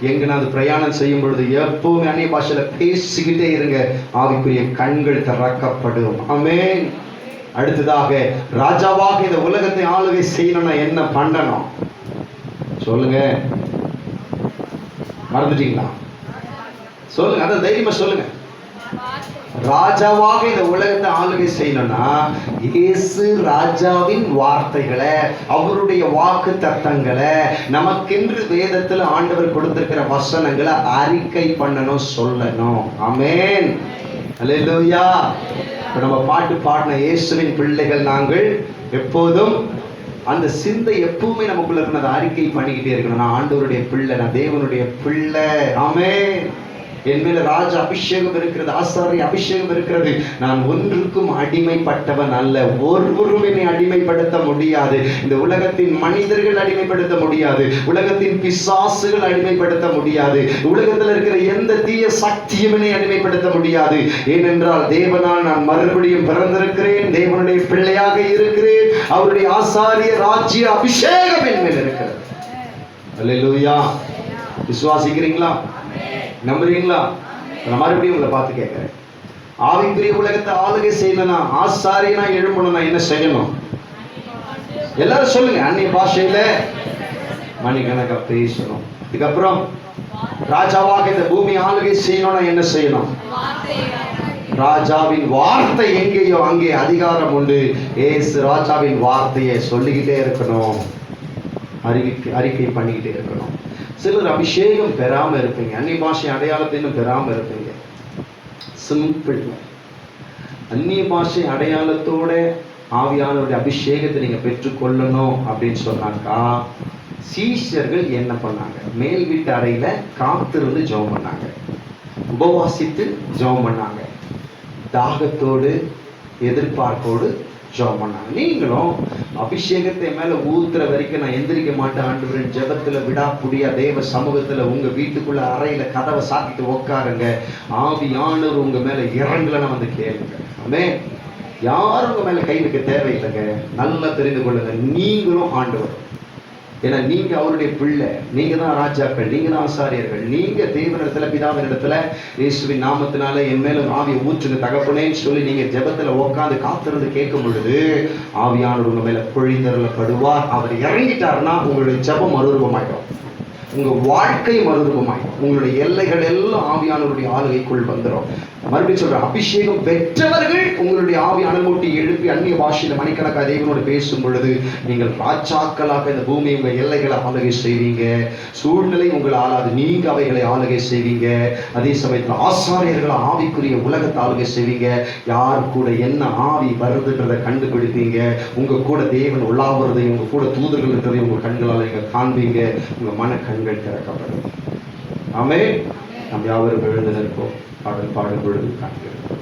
எங்கனாவது பிரயாணம் செய்யும் பொழுது எப்பவுமே அந்நிய பாஷையில பேசிக்கிட்டே இருங்க. ஆவிக்குரிய கண்கள் திறக்கப்படும். ஆமென். அடுத்ததாக, ராஜாவாக இந்த உலகத்தை ஆளுகை செய்யணும்னா என்ன பண்ணணும் சொல்லுங்க? மறந்துட்டீங்களா? சொல்லுங்க, அதை தைரியமா சொல்லுங்க. ராஜாவாக இந்த உலகத்தை ஆளுகை செய்யணும்னா இயேசு ராஜாவின் வார்த்தைகளை, அவருடைய வாக்கு தத்தங்களை, நமக்கென்று வேதத்தில் ஆண்டவர் கொடுத்திருக்கிற வசனங்களை அறிக்கை பண்ணணும், சொல்லணும். ஆமென். அல்லேலூயா. நம்ம பாட்டு பாடின இயேசுவின் பிள்ளைகள் நாங்கள் எப்போதும் அந்த சிந்தை எப்பவுமே நமக்குள்ள இருக்கணும். அறிக்கை பண்ணிக்கிட்டே இருக்கணும். நான் ஆண்டவருடைய பிள்ளை, நான் தேவனுடைய பிள்ளை. ஆமென். என் மேல ராஜ அபிஷேகம் இருக்கிறது, ஆசாரிய அபிஷேகம் இருக்கிறது. நான் ஒன்றுக்கும் அடிமைப்பட்டவன் அல்ல. ஒருவரும் என்னை அடிமைப்படுத்த முடியாது. இந்த உலகத்தின் மனிதர்கள் அடிமைப்படுத்த முடியாது. உலகத்தின் பிசாசுகள் அடிமைப்படுத்த முடியாது. உலகத்தில் இருக்கிற எந்த தீய சக்தியும் என்னை அடிமைப்படுத்த முடியாது. ஏனென்றால் தேவனால் நான் மறுபடியும் பிறந்திருக்கிறேன், தேவனுடைய பிள்ளையாக இருக்கிறேன். அவருடைய ஆசாரிய ராஜ்ய அபிஷேகம் என் மேல் இருக்கிறது. அல்லேலூயா. விசுவாசிக்கிறீங்களா? நம்புறீங்களா? நான் மறுபடியும் உங்களை பார்த்து கேட்கிறேன். ஆவிக்குரிய உலகத்தை ஆளுகை செய்யணும்னா, ஆசாரியனா எழும்பணும்னா என்ன செய்யணும்? எல்லாரும் சொல்லுங்க. அந்நிய பாஷையில மணிக்கணக்கா பேசணும். இதுக்கப்புறம் ராஜாவாக இந்த பூமி ஆளுகை செய்யணும்னா என்ன செய்யணும்? ராஜாவின் வார்த்தை எங்கேயோ அங்கே அதிகாரம் உண்டு. ஏசு ராஜாவின் வார்த்தையை சொல்லிக்கிட்டே இருக்கணும், அறிக்கை பண்ணிக்கிட்டே இருக்கணும். சிலர் அபிஷேகம் பெறாம இருப்பீங்க, அந்நிய பாஷை அடையாளத்தையும் பெறாம இருப்பீங்க. சிம்பிள். அந்நிய பாஷை அடையாளத்தோட ஆவியானவருடைய அபிஷேகத்தை நீங்க பெற்றுக்கொள்ளணும் அப்படின்னு சொன்னாக்கா, சீஷர்கள் என்ன பண்ணாங்க? மேல் வீட்டு அறையில காத்திருந்து ஜெபம் பண்ணாங்க, உபவாசித்து ஜெபம் பண்ணாங்க, தாகத்தோடு எதிர்பார்ப்போடு ஜெபம் பண்ணாங்க. நீங்களும் அபிஷேகத்தை மேல ஊத்துற வரைக்கும் நான் எந்திரிக்க மாட்டேன் ஆண்டவரின் ஜெபத்துல விடாப்புடியா தேவ சமூகத்துல உங்க வீட்டுக்குள்ள அறையில கதவை சாத்திட்டு உட்காருங்க. ஆவியானவர் உங்க மேல இறங்கலன்னு வந்து கேளுங்க. ஆமென். யாரும் உங்க மேல கை வைக்க தேவையில்லைங்க. நல்லா தெரிந்து கொள்ளுங்க, நீங்களும் ஆண்டவர். ஏன்னா நீங்க அவருடைய பிள்ளை, நீங்க தான் ராஜாக்கள், நீங்க தான் ஆசாரியர்கள். நீங்க தேவனிடத்துல பிதாவினிடத்துல இயேசுவின் நாமத்தினால என் மேல ஆவியை ஊற்றுங்க தகப்பனேன்னு சொல்லி நீங்க ஜெபத்துல உட்காந்து காத்திருந்து கேட்கும் பொழுது ஆவியானவர் உங்க மேல பொழிந்தருளப்படுவார். அவர் இறங்கிட்டாருன்னா உங்களுடைய ஜெபம் மறுரூபமாயிடும், உங்க வாழ்க்கை மறுரூபமாயிடும், உங்களுடைய எல்லைகள் எல்லாம் ஆவியானவருடைய ஆளுகைக்குள் வந்துடும். மறுபடியும் சொல்ற, அபிஷேகம் பெற்றவர்கள் உங்களுடைய ஆவியான மூட்டி எழுப்பி அந்நிய பாஷையில மணிக்கணக்காக தேவனோடு பேசும் பொழுது நீங்கள் ராஜாக்களாக இந்த பூமியை உங்க எல்லைகளை ஆளுகை செய்வீங்க. சூழ்நிலை உங்களை ஆளாது, நீங்க அவைகளை ஆளுகை செய்வீங்க. அதே சமயத்தில் ஆசாரியர்களை ஆவிக்குரிய உலகத்தை ஆளுகை செய்வீங்க. யார் கூட என்ன ஆவி வருதுன்றதை கண்டுபிடிப்பீங்க. உங்க கூட தேவன் உள்ளாவுறதையும் உங்க கூட தூதர்கள் இருக்கிறதையும் உங்க கண்களால் நீங்க காண்பீங்க. உங்க மன கண்கள் திறக்கப்படும். ஆமென். நாம் யாவரும் எழுந்து நிற்போம். பாடல் பாடும் பொழுது காண்கிறோம்.